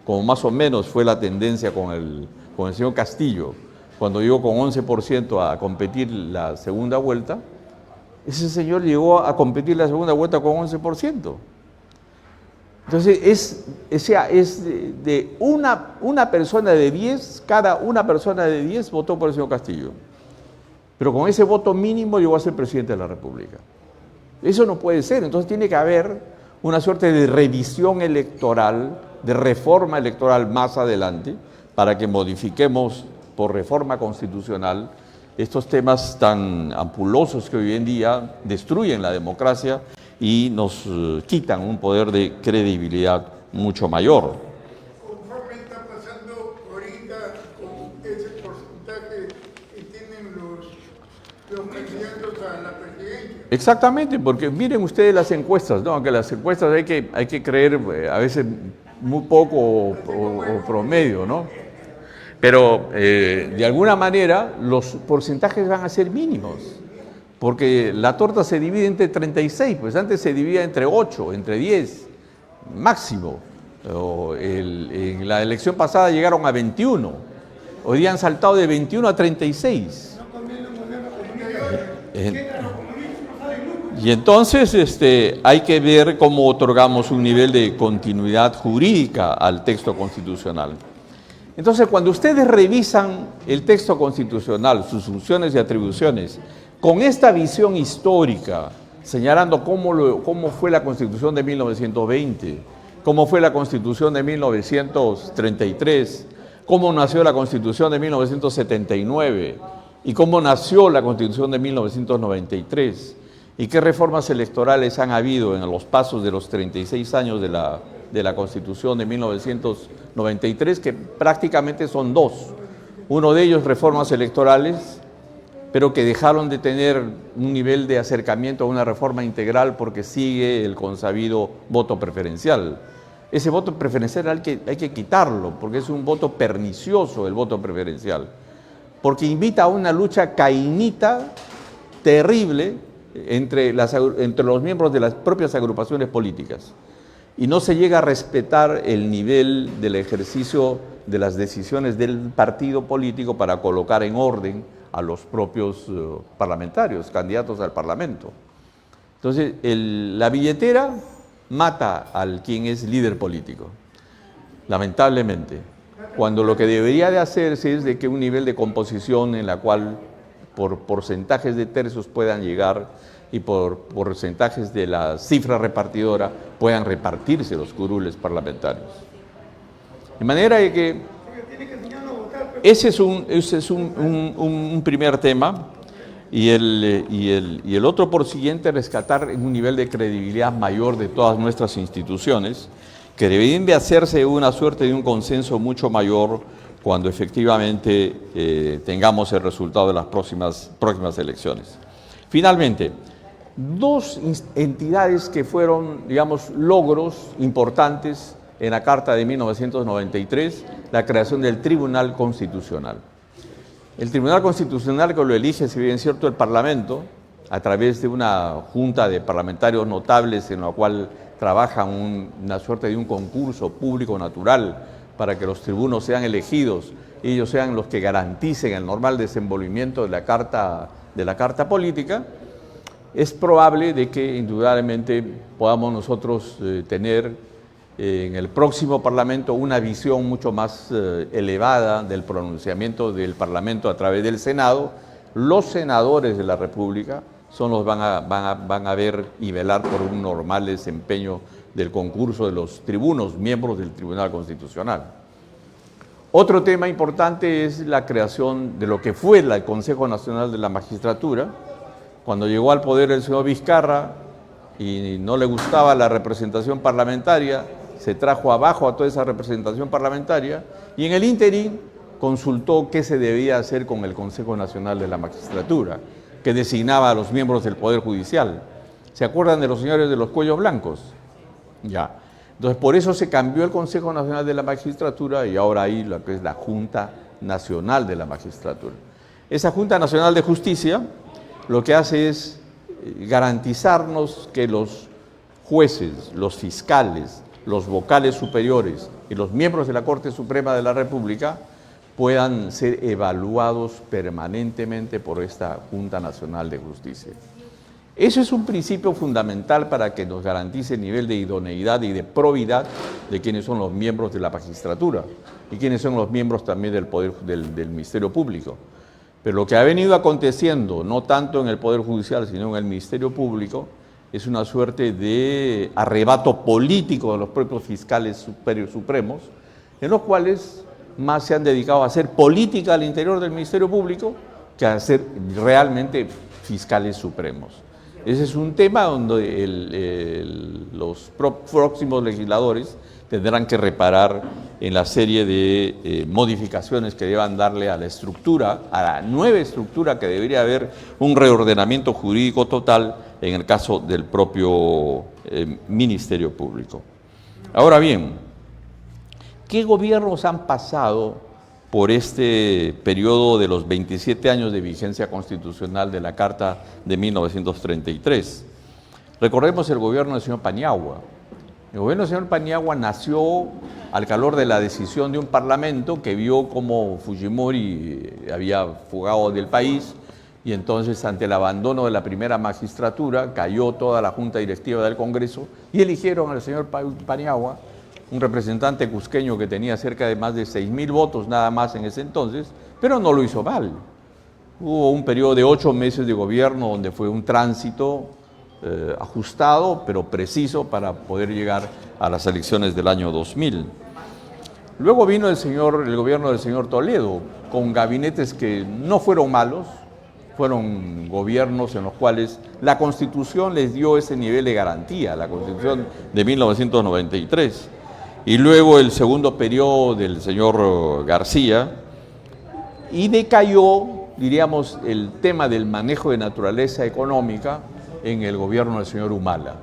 como más o menos fue la tendencia con el señor Castillo, cuando llegó con 11% a competir la segunda vuelta, ese señor llegó a competir la segunda vuelta con 11%. Entonces, es de una persona de 10, cada una persona de 10 votó por el señor Castillo. Pero con ese voto mínimo llegó a ser presidente de la República. Eso no puede ser, entonces tiene que haber una suerte de revisión electoral, de reforma electoral más adelante, para que modifiquemos por reforma constitucional estos temas tan ampulosos que hoy en día destruyen la democracia y nos quitan un poder de credibilidad mucho mayor. Conforme está pasando ahorita con ese porcentaje que tienen los candidatos a la presidencia. Exactamente, porque miren ustedes las encuestas, ¿no? Aunque las encuestas hay que creer a veces muy poco o promedio, ¿no? Pero de alguna manera los porcentajes van a ser mínimos, porque la torta se divide entre 36, pues antes se dividía entre 8, entre 10, máximo. En la elección pasada llegaron a 21, hoy día han saltado de 21 a 36. Y entonces hay que ver cómo otorgamos un nivel de continuidad jurídica al texto constitucional. Entonces, cuando ustedes revisan el texto constitucional, sus funciones y atribuciones, con esta visión histórica, señalando cómo fue la Constitución de 1920, cómo fue la Constitución de 1933, cómo nació la Constitución de 1979 y cómo nació la Constitución de 1993, y qué reformas electorales han habido en los pasos de los 36 años de la Constitución de 1993, que prácticamente son dos. Uno de ellos, reformas electorales, pero que dejaron de tener un nivel de acercamiento a una reforma integral porque sigue el consabido voto preferencial. Ese voto preferencial hay que quitarlo, porque es un voto pernicioso el voto preferencial, porque invita a una lucha cainita terrible entre los miembros de las propias agrupaciones políticas, y no se llega a respetar el nivel del ejercicio de las decisiones del partido político para colocar en orden a los propios parlamentarios, candidatos al Parlamento. Entonces, la billetera mata al quien es líder político, lamentablemente, cuando lo que debería de hacerse es de que un nivel de composición en la cual por porcentajes de tercios puedan llegar y por porcentajes de la cifra repartidora puedan repartirse los curules parlamentarios. De manera de que ese es un primer tema, y el otro por siguiente, rescatar un nivel de credibilidad mayor de todas nuestras instituciones, que deben de hacerse una suerte de un consenso mucho mayor cuando efectivamente tengamos el resultado de las próximas elecciones. Finalmente, dos entidades que fueron, digamos, logros importantes en la Carta de 1993, la creación del Tribunal Constitucional. El Tribunal Constitucional, que lo elige, si bien es cierto, el Parlamento, a través de una junta de parlamentarios notables en la cual trabajan una suerte de un concurso público natural para que los tribunos sean elegidos y ellos sean los que garanticen el normal desenvolvimiento de la carta política. Es probable de que indudablemente podamos nosotros tener en el próximo Parlamento una visión mucho más elevada del pronunciamiento del Parlamento a través del Senado. Los senadores de la República son los van a ver y velar por un normal desempeño del concurso de los tribunos, miembros del Tribunal Constitucional. Otro tema importante es la creación de lo que fue el Consejo Nacional de la Magistratura. Cuando llegó al poder el señor Vizcarra y no le gustaba la representación parlamentaria, se trajo abajo a toda esa representación parlamentaria y en el ínterin consultó qué se debía hacer con el Consejo Nacional de la Magistratura, que designaba a los miembros del Poder Judicial. ¿Se acuerdan de los señores de los cuellos blancos? Ya. Entonces, por eso se cambió el Consejo Nacional de la Magistratura y ahora hay lo que es la Junta Nacional de la Magistratura. Esa Junta Nacional de Justicia lo que hace es garantizarnos que los jueces, los fiscales, los vocales superiores y los miembros de la Corte Suprema de la República puedan ser evaluados permanentemente por esta Junta Nacional de Justicia. Eso es un principio fundamental para que nos garantice el nivel de idoneidad y de probidad de quienes son los miembros de la magistratura y quienes son los miembros también del Poder del Ministerio Público. Pero lo que ha venido aconteciendo, no tanto en el Poder Judicial, sino en el Ministerio Público, es una suerte de arrebato político de los propios fiscales supremos, en los cuales más se han dedicado a hacer política al interior del Ministerio Público que a ser realmente fiscales supremos. Ese es un tema donde los próximos legisladores tendrán que reparar en la serie de modificaciones que deban darle a la estructura, a la nueva estructura que debería haber un reordenamiento jurídico total en el caso del propio Ministerio Público. Ahora bien, ¿qué gobiernos han pasado por este periodo de los 27 años de vigencia constitucional de la Carta de 1933? Recordemos el gobierno del señor Paniagua. El gobierno del señor Paniagua nació al calor de la decisión de un parlamento que vio cómo Fujimori había fugado del país y entonces ante el abandono de la primera magistratura cayó toda la junta directiva del Congreso y eligieron al señor Paniagua, un representante cusqueño que tenía cerca de más de 6.000 votos nada más en ese entonces, pero no lo hizo mal. Hubo un periodo de 8 meses de gobierno donde fue un tránsito ajustado, pero preciso para poder llegar a las elecciones del año 2000. Luego vino el gobierno del señor Toledo, con gabinetes que no fueron malos, fueron gobiernos en los cuales la Constitución les dio ese nivel de garantía, la Constitución de 1993. Y luego el segundo periodo del señor García, y decayó, diríamos, el tema del manejo de naturaleza económica en el gobierno del señor Humala.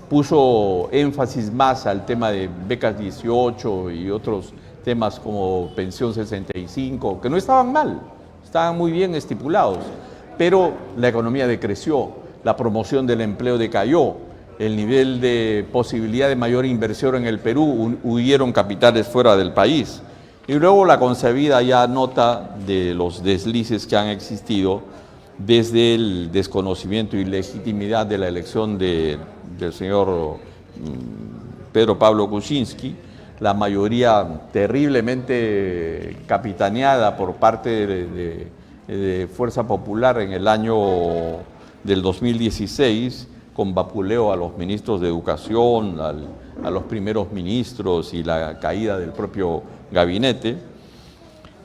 Puso énfasis más al tema de becas 18 y otros temas como pensión 65, que no estaban mal, estaban muy bien estipulados, pero la economía decreció, la promoción del empleo decayó, el nivel de posibilidad de mayor inversión en el Perú, huyeron capitales fuera del país. Y luego la concebida ya nota de los deslices que han existido desde el desconocimiento y legitimidad de la elección del señor Pedro Pablo Kuczynski, la mayoría terriblemente capitaneada por parte de Fuerza Popular en el año del 2016, con vapuleo a los ministros de Educación, a los primeros ministros y la caída del propio gabinete.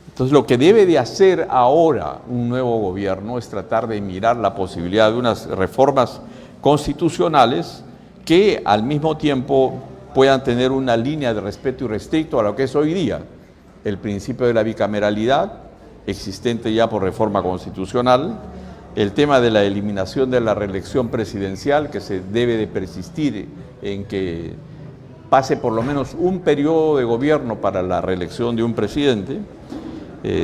Entonces, lo que debe de hacer ahora un nuevo gobierno es tratar de mirar la posibilidad de unas reformas constitucionales que al mismo tiempo puedan tener una línea de respeto y restricto a lo que es hoy día el principio de la bicameralidad, existente ya por reforma constitucional, el tema de la eliminación de la reelección presidencial, que se debe de persistir en que pase por lo menos un periodo de gobierno para la reelección de un presidente.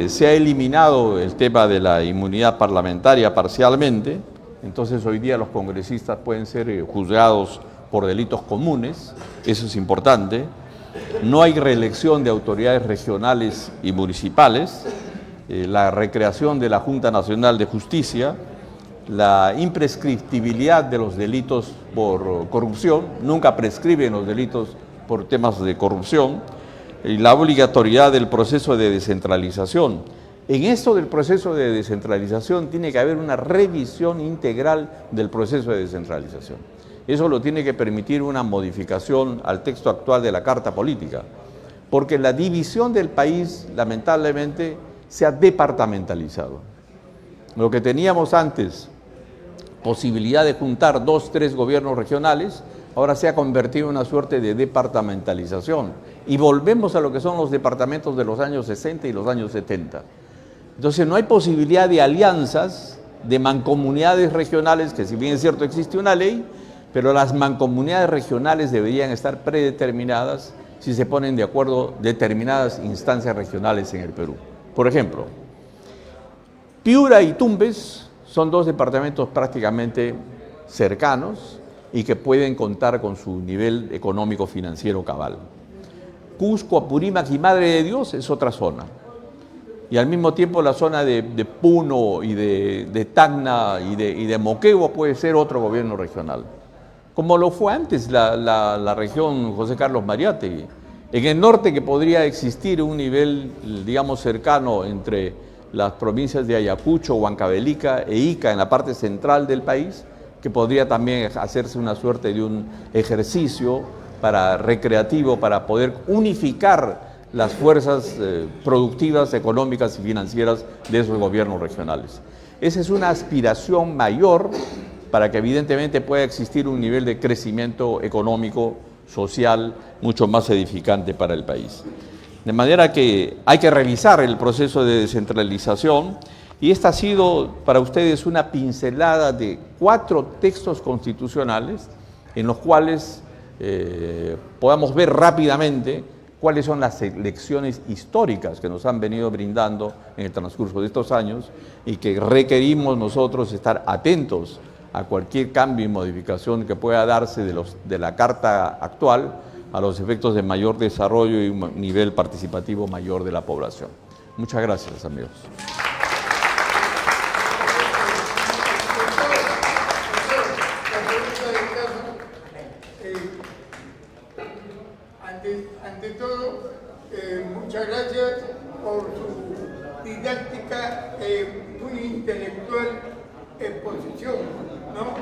Se ha eliminado el tema de la inmunidad parlamentaria parcialmente, entonces hoy día los congresistas pueden ser juzgados por delitos comunes, eso es importante. No hay reelección de autoridades regionales y municipales, la recreación de la Junta Nacional de Justicia, la imprescriptibilidad de los delitos por corrupción, nunca prescriben los delitos por temas de corrupción, y la obligatoriedad del proceso de descentralización. En esto del proceso de descentralización tiene que haber una revisión integral del proceso de descentralización. Eso lo tiene que permitir una modificación al texto actual de la Carta Política, porque la división del país, lamentablemente, se ha departamentalizado. Lo que teníamos antes, posibilidad de juntar 2, 3 gobiernos regionales, ahora se ha convertido en una suerte de departamentalización y volvemos a lo que son los departamentos de los años 60 y los años 70. Entonces no hay posibilidad de alianzas, de mancomunidades regionales, que si bien es cierto existe una ley, pero las mancomunidades regionales deberían estar predeterminadas si se ponen de acuerdo determinadas instancias regionales en el Perú. Por ejemplo, Piura y Tumbes son dos departamentos prácticamente cercanos y que pueden contar con su nivel económico financiero cabal. Cusco, Apurímac y Madre de Dios es otra zona. Y al mismo tiempo la zona de Puno y de Tacna y de Moquegua puede ser otro gobierno regional. Como lo fue antes la región José Carlos Mariátegui. En el norte, que podría existir un nivel, digamos, cercano entre las provincias de Ayacucho, Huancavelica e Ica en la parte central del país, que podría también hacerse una suerte de un ejercicio recreativo para poder unificar las fuerzas productivas, económicas y financieras de esos gobiernos regionales. Esa es una aspiración mayor para que evidentemente pueda existir un nivel de crecimiento económico, social, mucho más edificante para el país. De manera que hay que revisar el proceso de descentralización y esta ha sido para ustedes una pincelada de 4 textos constitucionales en los cuales podamos ver rápidamente cuáles son las lecciones históricas que nos han venido brindando en el transcurso de estos años y que requerimos nosotros estar atentos a cualquier cambio y modificación que pueda darse de la Carta actual a los efectos de mayor desarrollo y un nivel participativo mayor de la población. Muchas gracias, amigos. Ante todo, muchas gracias por su didáctica muy intelectual exposición, ¿no?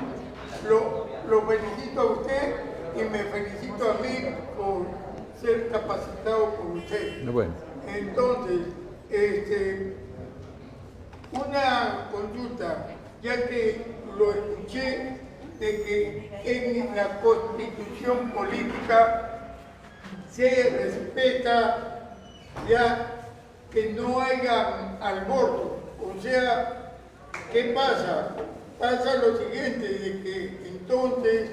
Lo felicito a usted y me felicito a mí por ser capacitado por usted. Bueno. Entonces, una consulta, ya que lo escuché de que en la Constitución política se respeta ya que no haya aborto. O sea, ¿qué pasa? Pasa lo siguiente, de que entonces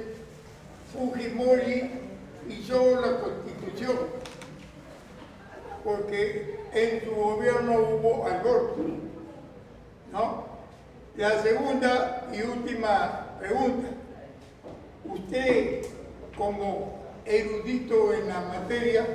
Fujimori hizo la Constitución, porque en su gobierno hubo aborto, ¿no? La segunda y última pregunta. Usted, como erudito en la materia,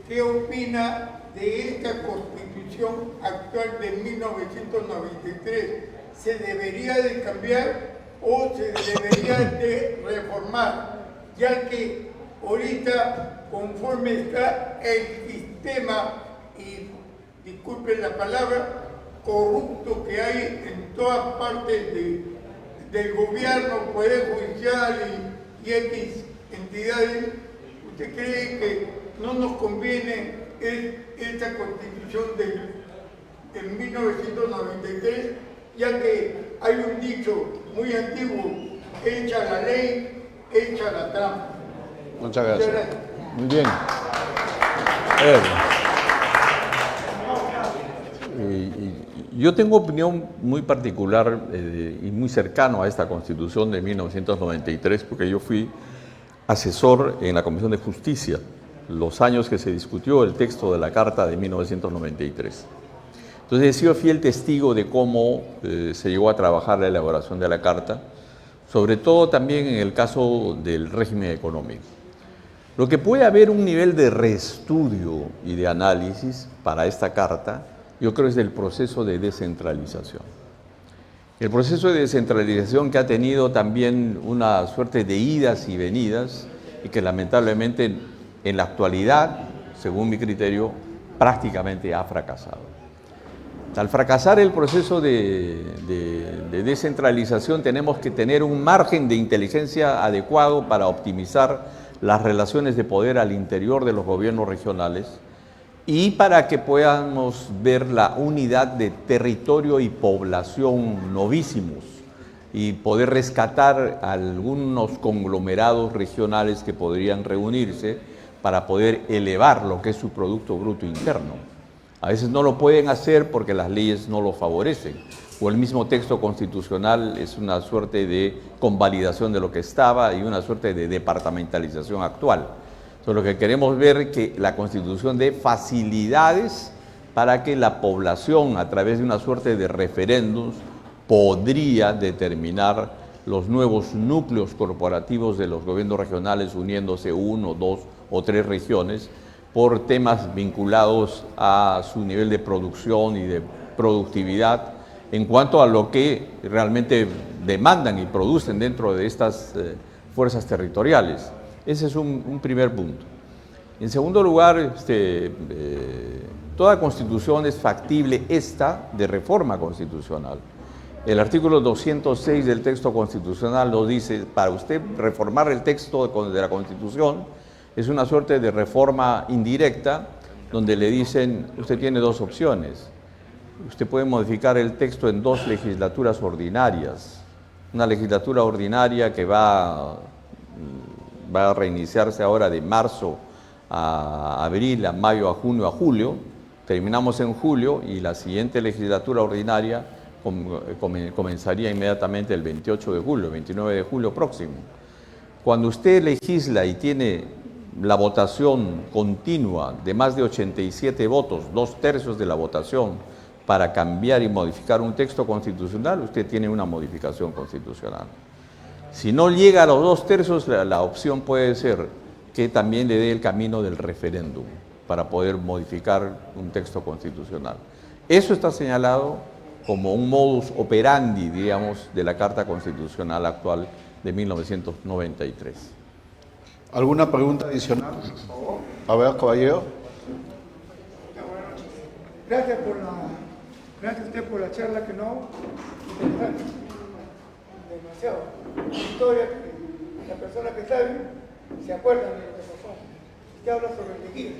¿qué opina de esta Constitución actual de 1993? ¿Se debería de cambiar o se debería de reformar? Ya que ahorita, conforme está el sistema, y disculpen la palabra, corrupto que hay en todas partes del gobierno, poder judicial y X entidades, ¿usted cree que no nos conviene esta Constitución de 1993, ya que hay un dicho muy antiguo, hecha la ley, hecha la trampa? Muchas gracias. Muy bien. Yo tengo opinión muy particular y muy cercano a esta Constitución de 1993, porque yo fui asesor en la Comisión de Justicia los años que se discutió el texto de la Carta de 1993. Entonces he sido fiel testigo de cómo se llegó a trabajar la elaboración de la Carta, sobre todo también en el caso del régimen económico. Lo que puede haber un nivel de reestudio y de análisis para esta Carta, yo creo es del proceso de descentralización. El proceso de descentralización que ha tenido también una suerte de idas y venidas y que lamentablemente en la actualidad, según mi criterio, prácticamente ha fracasado. Al fracasar el proceso de descentralización tenemos que tener un margen de inteligencia adecuado para optimizar las relaciones de poder al interior de los gobiernos regionales y para que podamos ver la unidad de territorio y población novísimos y poder rescatar algunos conglomerados regionales que podrían reunirse para poder elevar lo que es su Producto Bruto Interno. A veces no lo pueden hacer porque las leyes no lo favorecen, o el mismo texto constitucional es una suerte de convalidación de lo que estaba y una suerte de departamentalización actual. Entonces, lo que queremos ver es que la Constitución dé facilidades para que la población, a través de una suerte de referéndums, podría determinar los nuevos núcleos corporativos de los gobiernos regionales, uniéndose 1, 2 o 3 regiones por temas vinculados a su nivel de producción y de productividad en cuanto a lo que realmente demandan y producen dentro de estas fuerzas territoriales. Ese es un primer punto. En segundo lugar, toda constitución es factible de reforma constitucional. El artículo 206 del texto constitucional lo dice: para usted reformar el texto de la Constitución es una suerte de reforma indirecta, donde le dicen, usted tiene 2 opciones. Usted puede modificar el texto en 2 legislaturas ordinarias. Una legislatura ordinaria que va a reiniciarse ahora de marzo a abril, a mayo, a junio, a julio. Terminamos en julio y la siguiente legislatura ordinaria comenzaría inmediatamente el 28 de julio, 29 de julio próximo. Cuando usted legisla y tiene la votación continua de más de 87 votos, 2/3 de la votación, para cambiar y modificar un texto constitucional, usted tiene una modificación constitucional. Si no llega a los 2/3, la opción puede ser que también le dé el camino del referéndum para poder modificar un texto constitucional. Eso está señalado como un modus operandi, digamos, de la Carta Constitucional actual de 1993. ¿Alguna pregunta adicional? A ver, caballero. Gracias a usted por la charla, que no interesante, demasiado. Historia que las personas que saben se acuerdan de lo que pasó. Usted habla sobre el Leguía,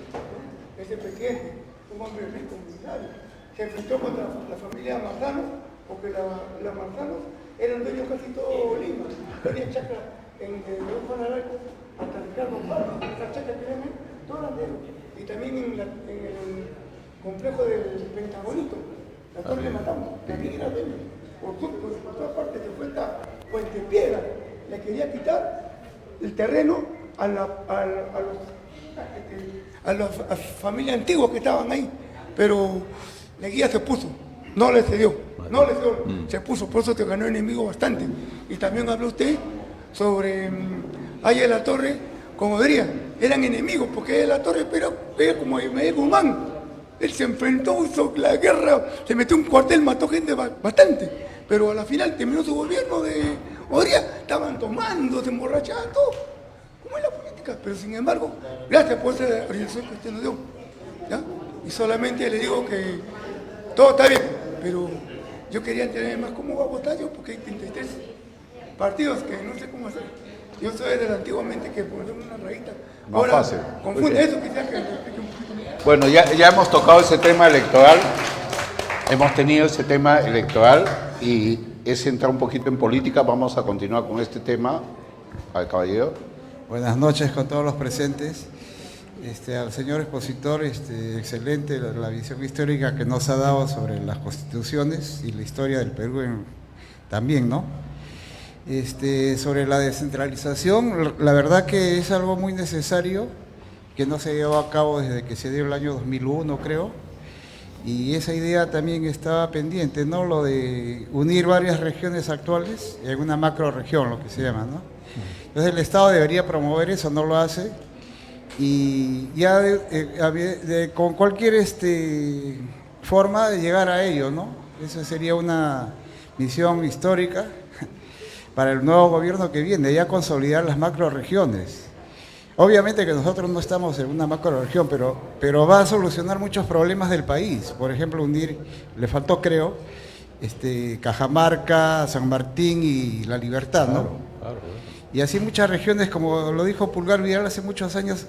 ese presidente, un hombre rico, millonario, se enfrentó contra la familia Manzano, porque los Manzanos eran dueños casi todo Lima. Tenían chacra desde un Juan hasta Ricardo Pablo, esas chacras que ven, todas las de ellos. Y también en el complejo del Pentagonito, la torre de Matamos, también era de ellos. Por todas partes se fue a Puente Piedra, le quería quitar el terreno a las familias antiguas que estaban ahí, pero Leguía se puso, no le cedió, se puso, por eso te ganó enemigo bastante. Y también habló usted sobre Aya de la Torre con Odría, eran enemigos, porque Aya de la Torre era como Miguel Guzmán, él se enfrentó, hizo la guerra, se metió en un cuartel, mató gente bastante, pero a la final terminó su gobierno de Odría, estaban tomando, se emborrachaban, todo, como es la política, pero sin embargo, gracias por esa orientación que usted nos dio, ¿ya? Y solamente le digo que todo está bien, pero yo quería entender más cómo va a votar yo, porque hay 33 partidos que no sé cómo hacer. Yo soy de antiguamente que poner una rayita. Más ahora, fácil. confunde eso, quizás que explique un poquito más. Bueno, ya hemos tocado ese tema electoral, hemos tenido ese tema electoral y es entrar un poquito en política. Vamos a continuar con este tema. Al caballero. Buenas noches con todos los presentes. Al señor expositor, excelente la visión histórica que nos ha dado sobre las constituciones y la historia del Perú también, ¿no? Sobre la descentralización, la verdad que es algo muy necesario, que no se llevó a cabo desde que se dio el año 2001, creo, y esa idea también estaba pendiente, ¿no? Lo de unir varias regiones actuales en una macroregión, lo que se llama, ¿no? Entonces el Estado debería promover eso, no lo hace, y ya con cualquier forma de llegar a ello, ¿no? Esa sería una misión histórica para el nuevo gobierno que viene, ya consolidar las macroregiones. Obviamente que nosotros no estamos en una macroregión, pero va a solucionar muchos problemas del país. Por ejemplo, unir, le faltó creo, Cajamarca, San Martín y La Libertad, ¿no? Claro. Y así muchas regiones, como lo dijo Pulgar Vidal hace muchos años,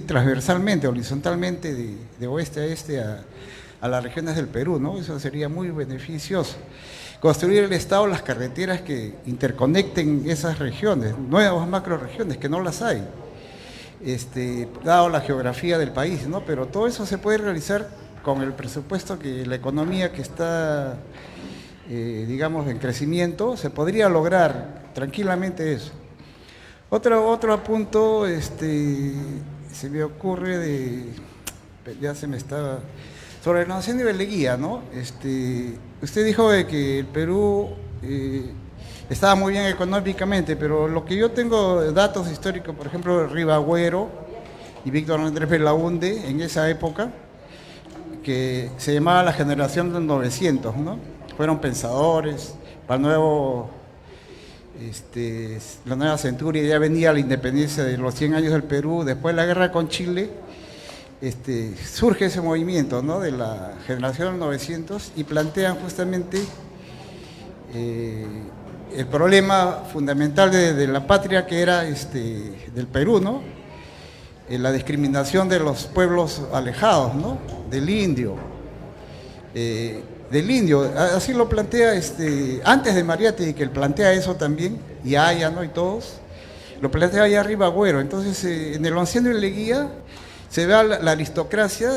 transversalmente, horizontalmente, de oeste a este, a las regiones del Perú, ¿no? Eso sería muy beneficioso. construir el Estado las carreteras que interconecten esas regiones, nuevas macroregiones, que no las hay, dado la geografía del país, ¿no? Pero todo eso se puede realizar con el presupuesto que la economía que está, digamos, en crecimiento, se podría lograr tranquilamente eso. Otro punto, se me ocurre ya se me estaba, sobre la noción de Leguía, ¿no? Usted dijo de que el Perú estaba muy bien económicamente, pero lo que yo tengo datos históricos, por ejemplo, Ribagüero y Víctor Andrés Belaúnde, en esa época, que se llamaba la generación del 900, ¿no? Fueron pensadores, la nueva centuria, ya venía la independencia de los 100 años del Perú, después de la guerra con Chile, surge ese movimiento, ¿no? De la generación del 900 y plantean justamente el problema fundamental de la patria que era del Perú, ¿no? La discriminación de los pueblos alejados, ¿no? Del indio, así lo plantea antes de Mariátegui, que él plantea eso también, y Aya, ¿no? Y todos, lo plantea allá arriba Agüero. Entonces, en el onceño de Leguía se ve la aristocracia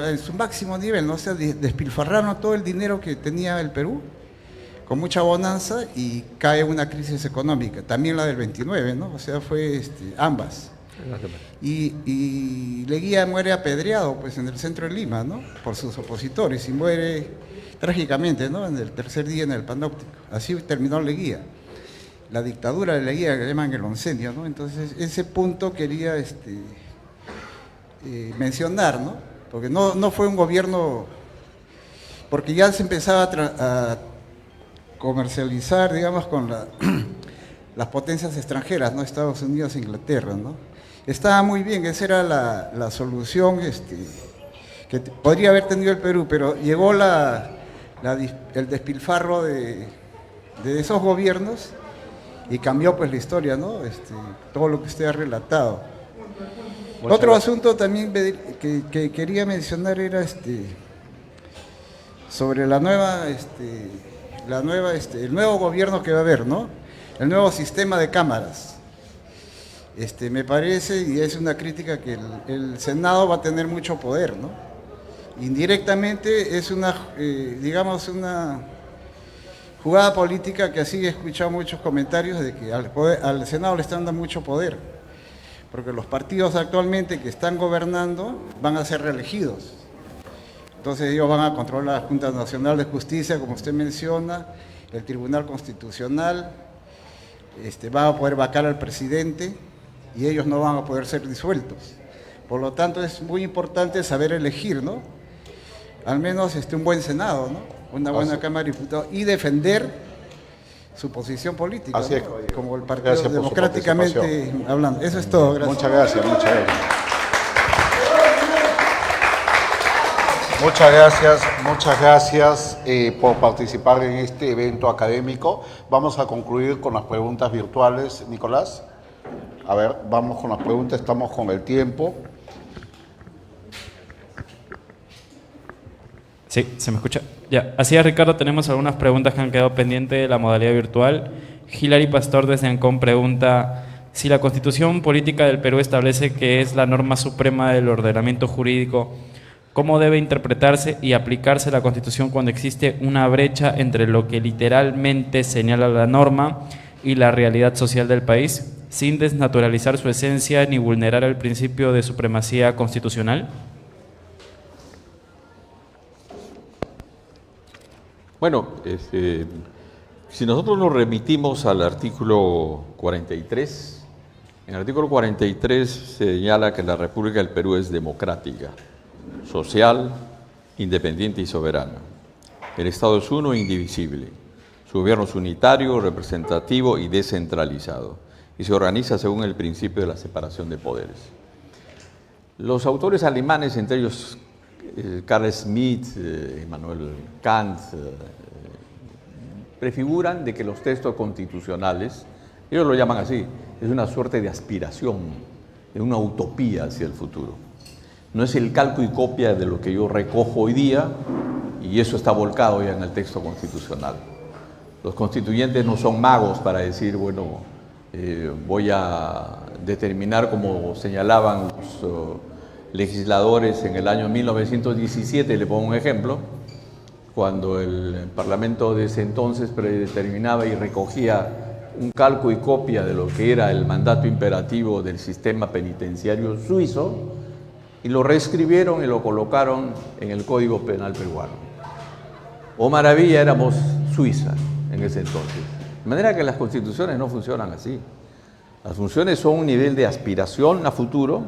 en su máximo nivel, ¿no? O sea, despilfarraron todo el dinero que tenía el Perú, con mucha bonanza, y cae una crisis económica, también la del 29, ¿no? O sea, fue ambas. Y Leguía muere apedreado, pues, en el centro de Lima, ¿no? Por sus opositores, y muere trágicamente, ¿no? En el tercer día en el Panóptico. Así terminó Leguía. La dictadura de Leguía, que llaman el oncenio, ¿no? Entonces, ese punto quería mencionar, ¿no? Porque no fue un gobierno, porque ya se empezaba a comercializar, digamos, con las potencias extranjeras, ¿no? Estados Unidos e Inglaterra, ¿no? Estaba muy bien, esa era la solución que podría haber tenido el Perú, pero llegó el despilfarro de esos gobiernos y cambió, pues, la historia, ¿no? Todo lo que usted ha relatado. Otro asunto también que quería mencionar era sobre el nuevo gobierno que va a haber, ¿no? El nuevo sistema de cámaras. Me parece, y es una crítica, que el Senado va a tener mucho poder, ¿no? Indirectamente es digamos, una jugada política que así he escuchado muchos comentarios de que al Senado le están dando mucho poder, porque los partidos actualmente que están gobernando van a ser reelegidos. Entonces ellos van a controlar la Junta Nacional de Justicia, como usted menciona, el Tribunal Constitucional, van a poder vacar al presidente y ellos no van a poder ser disueltos. Por lo tanto, es muy importante saber elegir, ¿no? Al menos un buen Senado, ¿no? Una buena Cámara de Diputados, y defender su posición política, así es, ¿no? Como el partido democráticamente hablando. Eso es todo, gracias. Muchas gracias, muchas gracias. Muchas gracias por participar en este evento académico. Vamos a concluir con las preguntas virtuales, Nicolás. A ver, vamos con las preguntas, estamos con el tiempo. Sí, ¿se me escucha? Ya, así es, Ricardo, tenemos algunas preguntas que han quedado pendientes de la modalidad virtual. Hilary Pastor desde Ancón pregunta: si la Constitución Política del Perú establece que es la norma suprema del ordenamiento jurídico, ¿cómo debe interpretarse y aplicarse la Constitución cuando existe una brecha entre lo que literalmente señala la norma y la realidad social del país, sin desnaturalizar su esencia ni vulnerar el principio de supremacía constitucional? Bueno, si nosotros nos remitimos al artículo 43, en el artículo 43 señala que la República del Perú es democrática, social, independiente y soberana. El Estado es uno e indivisible. Su gobierno es unitario, representativo y descentralizado, y se organiza según el principio de la separación de poderes. Los autores alemanes, entre ellos Carl Schmitt, Immanuel Kant, prefiguran de que los textos constitucionales, ellos lo llaman así, es una suerte de aspiración, de una utopía hacia el futuro. No es el calco y copia de lo que yo recojo hoy día y eso está volcado ya en el texto constitucional. Los constituyentes no son magos para decir, bueno, voy a determinar, como señalaban los legisladores en el año 1917, le pongo un ejemplo, cuando el Parlamento de ese entonces predeterminaba y recogía un calco y copia de lo que era el mandato imperativo del sistema penitenciario suizo, y lo reescribieron y lo colocaron en el Código Penal peruano. Oh maravilla, éramos Suiza en ese entonces. De manera que las constituciones no funcionan así. Las funciones son un nivel de aspiración a futuro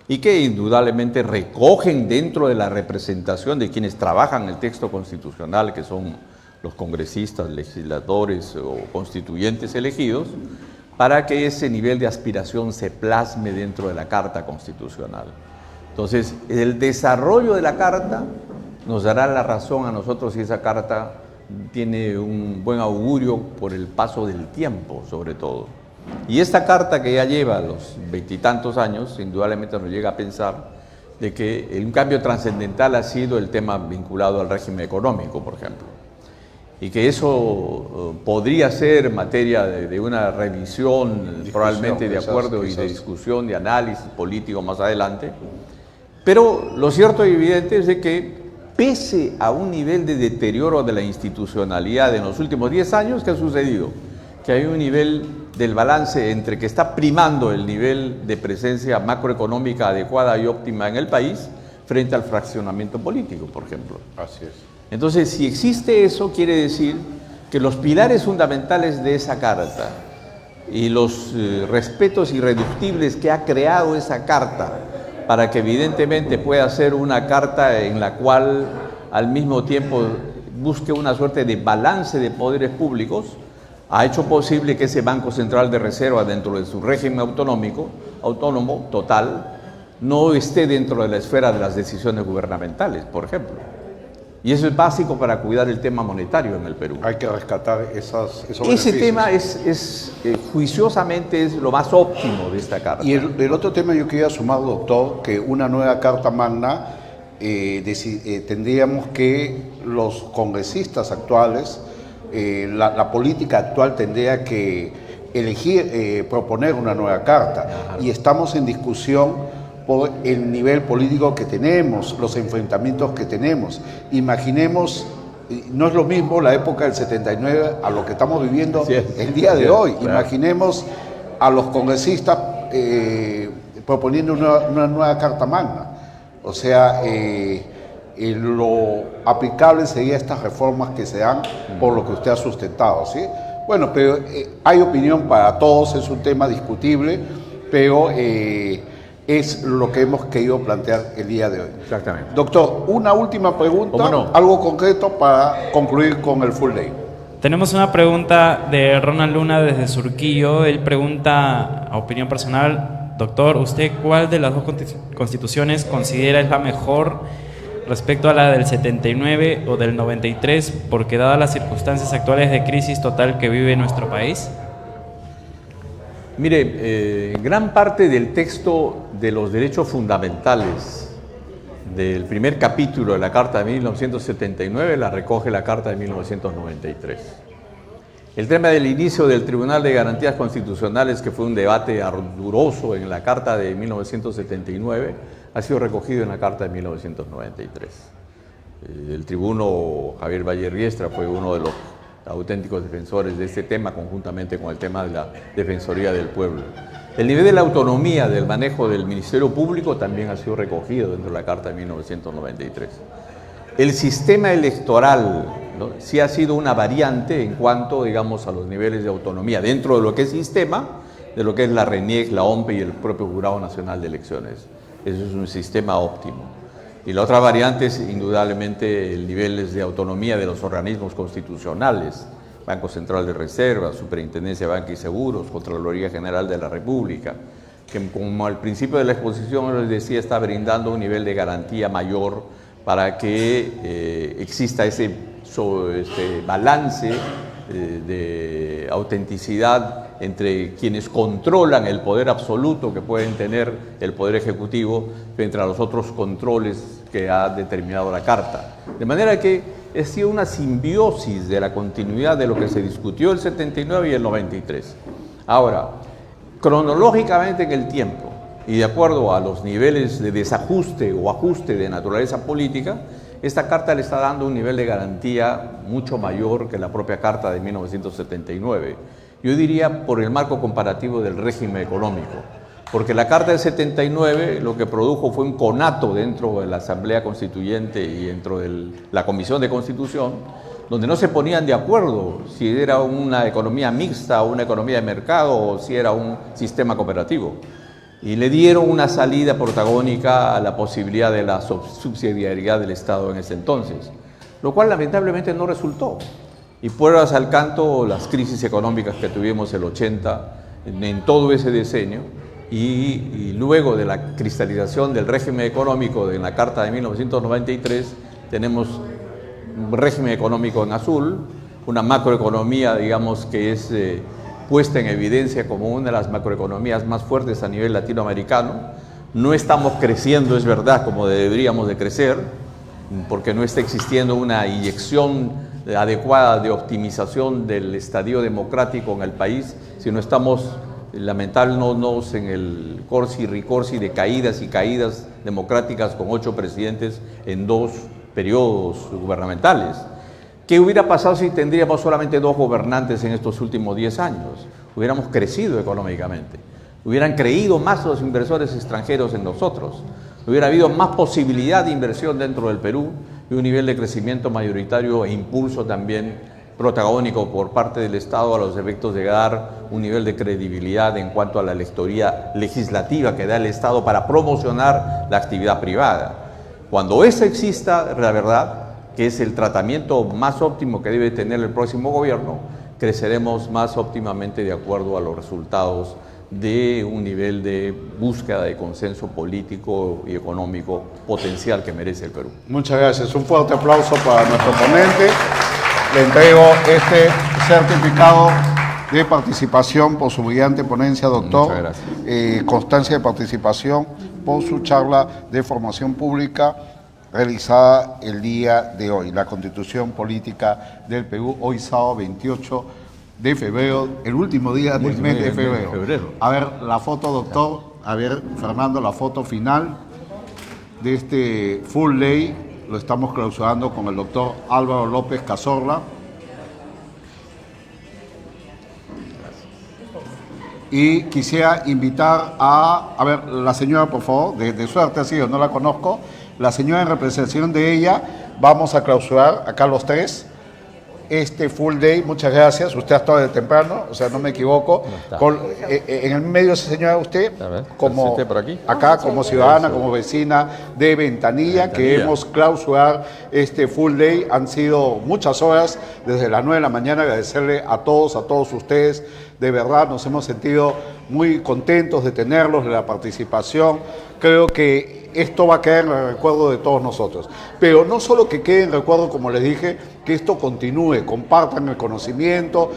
y que indudablemente recogen dentro de la representación de quienes trabajan el texto constitucional, que son los congresistas, legisladores o constituyentes elegidos, para que ese nivel de aspiración se plasme dentro de la Carta Constitucional. Entonces, el desarrollo de la Carta nos dará la razón a nosotros si esa Carta tiene un buen augurio por el paso del tiempo, sobre todo. Y esta Carta, que ya lleva los 20 y tantos años, indudablemente nos llega a pensar de que un cambio trascendental ha sido el tema vinculado al régimen económico, por ejemplo, y que eso podría ser materia de una revisión, probablemente de acuerdo y de discusión, de análisis político más adelante. Pero lo cierto y evidente es de que, pese a un nivel de deterioro de la institucionalidad en los últimos 10 años, ¿qué ha sucedido? Que hay un nivel del balance entre que está primando el nivel de presencia macroeconómica adecuada y óptima en el país frente al fraccionamiento político, por ejemplo. Así es. Entonces, si existe eso, quiere decir que los pilares fundamentales de esa Carta y los respetos irreductibles que ha creado esa Carta para que evidentemente pueda ser una Carta en la cual al mismo tiempo busque una suerte de balance de poderes públicos, ha hecho posible que ese Banco Central de Reserva, dentro de su régimen autónomo, total, no esté dentro de la esfera de las decisiones gubernamentales, por ejemplo. Y eso es básico para cuidar el tema monetario en el Perú. Hay que rescatar esos Ese beneficios. tema juiciosamente es lo más óptimo de esta Carta. Y el otro tema yo quería sumar, doctor, que una nueva Carta Magna tendríamos que los congresistas actuales, la política actual tendría que elegir, proponer una nueva Carta. Ajá. Y estamos en discusión por el nivel político que tenemos, los enfrentamientos que tenemos. Imaginemos, no es lo mismo la época del 79 a lo que estamos viviendo el día de hoy. Claro. Imaginemos a los congresistas proponiendo una nueva Carta Magna. O sea, lo aplicable sería estas reformas que se dan por lo que usted ha sustentado, ¿sí? Bueno, pero hay opinión para todos, es un tema discutible, pero es lo que hemos querido plantear el día de hoy. Exactamente. Doctor, una última pregunta, ¿Cómo no? algo concreto para concluir con el full day. Tenemos una pregunta de Ronald Luna desde Surquillo. Él pregunta, a opinión personal, doctor, ¿usted cuál de las dos constituciones considera es la mejor respecto a la del 79 o del 93, porque dadas las circunstancias actuales de crisis total que vive nuestro país? Mire, gran parte del texto de los derechos fundamentales del primer capítulo de la Carta de 1979 la recoge la Carta de 1993. El tema del inicio del Tribunal de Garantías Constitucionales, que fue un debate arduroso en la Carta de 1979, ha sido recogido en la Carta de 1993. El tribuno Javier Valle Riestra fue uno de los auténticos defensores de este tema, conjuntamente con el tema de la Defensoría del Pueblo. El nivel de la autonomía del manejo del Ministerio Público también ha sido recogido dentro de la Carta de 1993. El sistema electoral, ¿no?, sí ha sido una variante en cuanto, digamos, a los niveles de autonomía dentro de lo que es sistema, de lo que es la RENIEC, la OMPE y el propio Jurado Nacional de Elecciones. Eso es un sistema óptimo. Y la otra variante es indudablemente el nivel de autonomía de los organismos constitucionales, Banco Central de Reserva, Superintendencia de Banca y Seguros, Contraloría General de la República, que como al principio de la exposición les decía, está brindando un nivel de garantía mayor para que exista ese balance de autenticidad entre quienes controlan el poder absoluto que pueden tener el Poder Ejecutivo frente a los otros controles que ha determinado la Carta. De manera que ha sido una simbiosis de la continuidad de lo que se discutió el 79 y el 93. Ahora, cronológicamente en el tiempo y de acuerdo a los niveles de desajuste o ajuste de naturaleza política, esta carta le está dando un nivel de garantía mucho mayor que la propia carta de 1979. Yo diría por el marco comparativo del régimen económico, porque la carta del 79 lo que produjo fue un conato dentro de la Asamblea Constituyente y dentro de la Comisión de Constitución, donde no se ponían de acuerdo si era una economía mixta o una economía de mercado o si era un sistema cooperativo. Y le dieron una salida protagónica a la posibilidad de la subsidiariedad del Estado en ese entonces, lo cual lamentablemente no resultó. Y pruebas al canto las crisis económicas que tuvimos el 80 en todo ese decenio, y luego de la cristalización del régimen económico en la Carta de 1993 tenemos un régimen económico en azul, una macroeconomía, digamos, que es puesta en evidencia como una de las macroeconomías más fuertes a nivel latinoamericano. No estamos creciendo, es verdad, como deberíamos de crecer, porque no está existiendo una inyección adecuada de optimización del estadio democrático en el país, sino estamos lamentablemente en el corsi-ricorsi de caídas y caídas democráticas con 8 presidentes en 2 periodos gubernamentales. ¿Qué hubiera pasado si tendríamos solamente 2 gobernantes en estos últimos 10 años? Hubiéramos crecido económicamente, hubieran creído más los inversores extranjeros en nosotros, hubiera habido más posibilidad de inversión dentro del Perú y un nivel de crecimiento mayoritario e impulso también protagónico por parte del Estado a los efectos de dar un nivel de credibilidad en cuanto a la lectoría legislativa que da el Estado para promocionar la actividad privada. Cuando eso exista, la verdad, que es el tratamiento más óptimo que debe tener el próximo gobierno, creceremos más óptimamente de acuerdo a los resultados de un nivel de búsqueda de consenso político y económico potencial que merece el Perú. Muchas gracias. Un fuerte aplauso para nuestro ponente. Le entrego este certificado de participación por su brillante ponencia, doctor. Muchas gracias. Constancia de participación por su charla de formación pública realizada el día de hoy. La Constitución Política del Perú, hoy sábado 28 de febrero, el último día del mes de febrero. A ver, la foto, doctor. A ver, Fernando, la foto final de este full day. Lo estamos clausurando con el doctor Álvaro López Cazorla. Y quisiera invitar a ver, la señora, por favor, de suerte así, yo no la conozco, la señora en representación de ella, vamos a clausurar acá los 3 este full day. Muchas gracias, usted ha estado de temprano, o sea, no me equivoco. En el medio de esa señora, usted, como por aquí, acá, como ciudadana, como vecina de Ventanilla, queremos clausurar este full day. Han sido muchas horas, desde las 9 de la mañana, agradecerle a todos ustedes. De verdad, nos hemos sentido muy contentos de tenerlos, de la participación. Creo que esto va a quedar en el recuerdo de todos nosotros. Pero no solo que quede en recuerdo, como les dije, que esto continúe, compartan el conocimiento,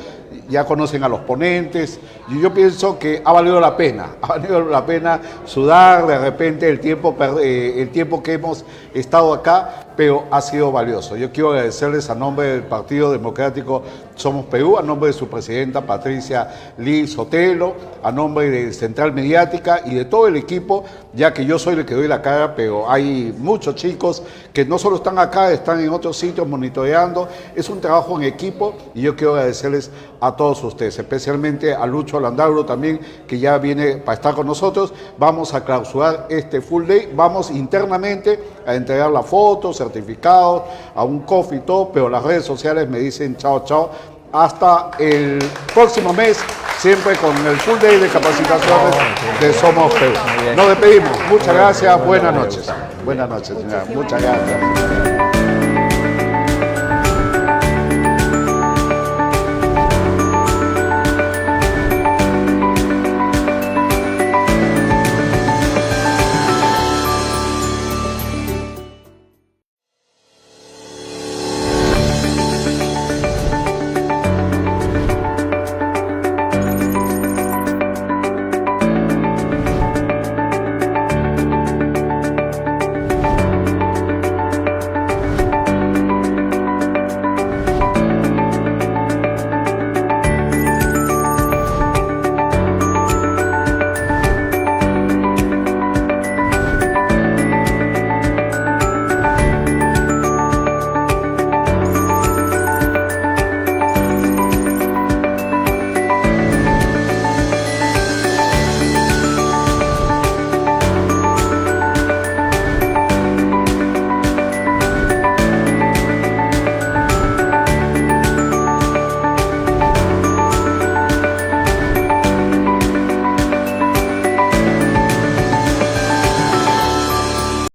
ya conocen a los ponentes, y yo pienso que ha valido la pena sudar de repente el tiempo que hemos estado acá, pero ha sido valioso. Yo quiero agradecerles a nombre del Partido Democrático Somos Perú, a nombre de su presidenta Patricia Lee Sotelo, a nombre de Central Mediática y de todo el equipo, ya que yo soy el que doy la cara, pero hay muchos chicos que no solo están acá, están en otros sitios monitoreando. Es un trabajo en equipo y yo quiero agradecerles a todos ustedes, especialmente a Lucho Landagro también, que ya viene para estar con nosotros. Vamos a clausurar este full day, vamos internamente a entregar la foto, certificados, a un coffee y todo, pero las redes sociales me dicen chao, chao. Hasta el próximo mes, siempre con el full day de capacitaciones de Somos Perú. Nos despedimos. Muchas gracias. Buenas noches. Buenas noches, señora. Muchas gracias.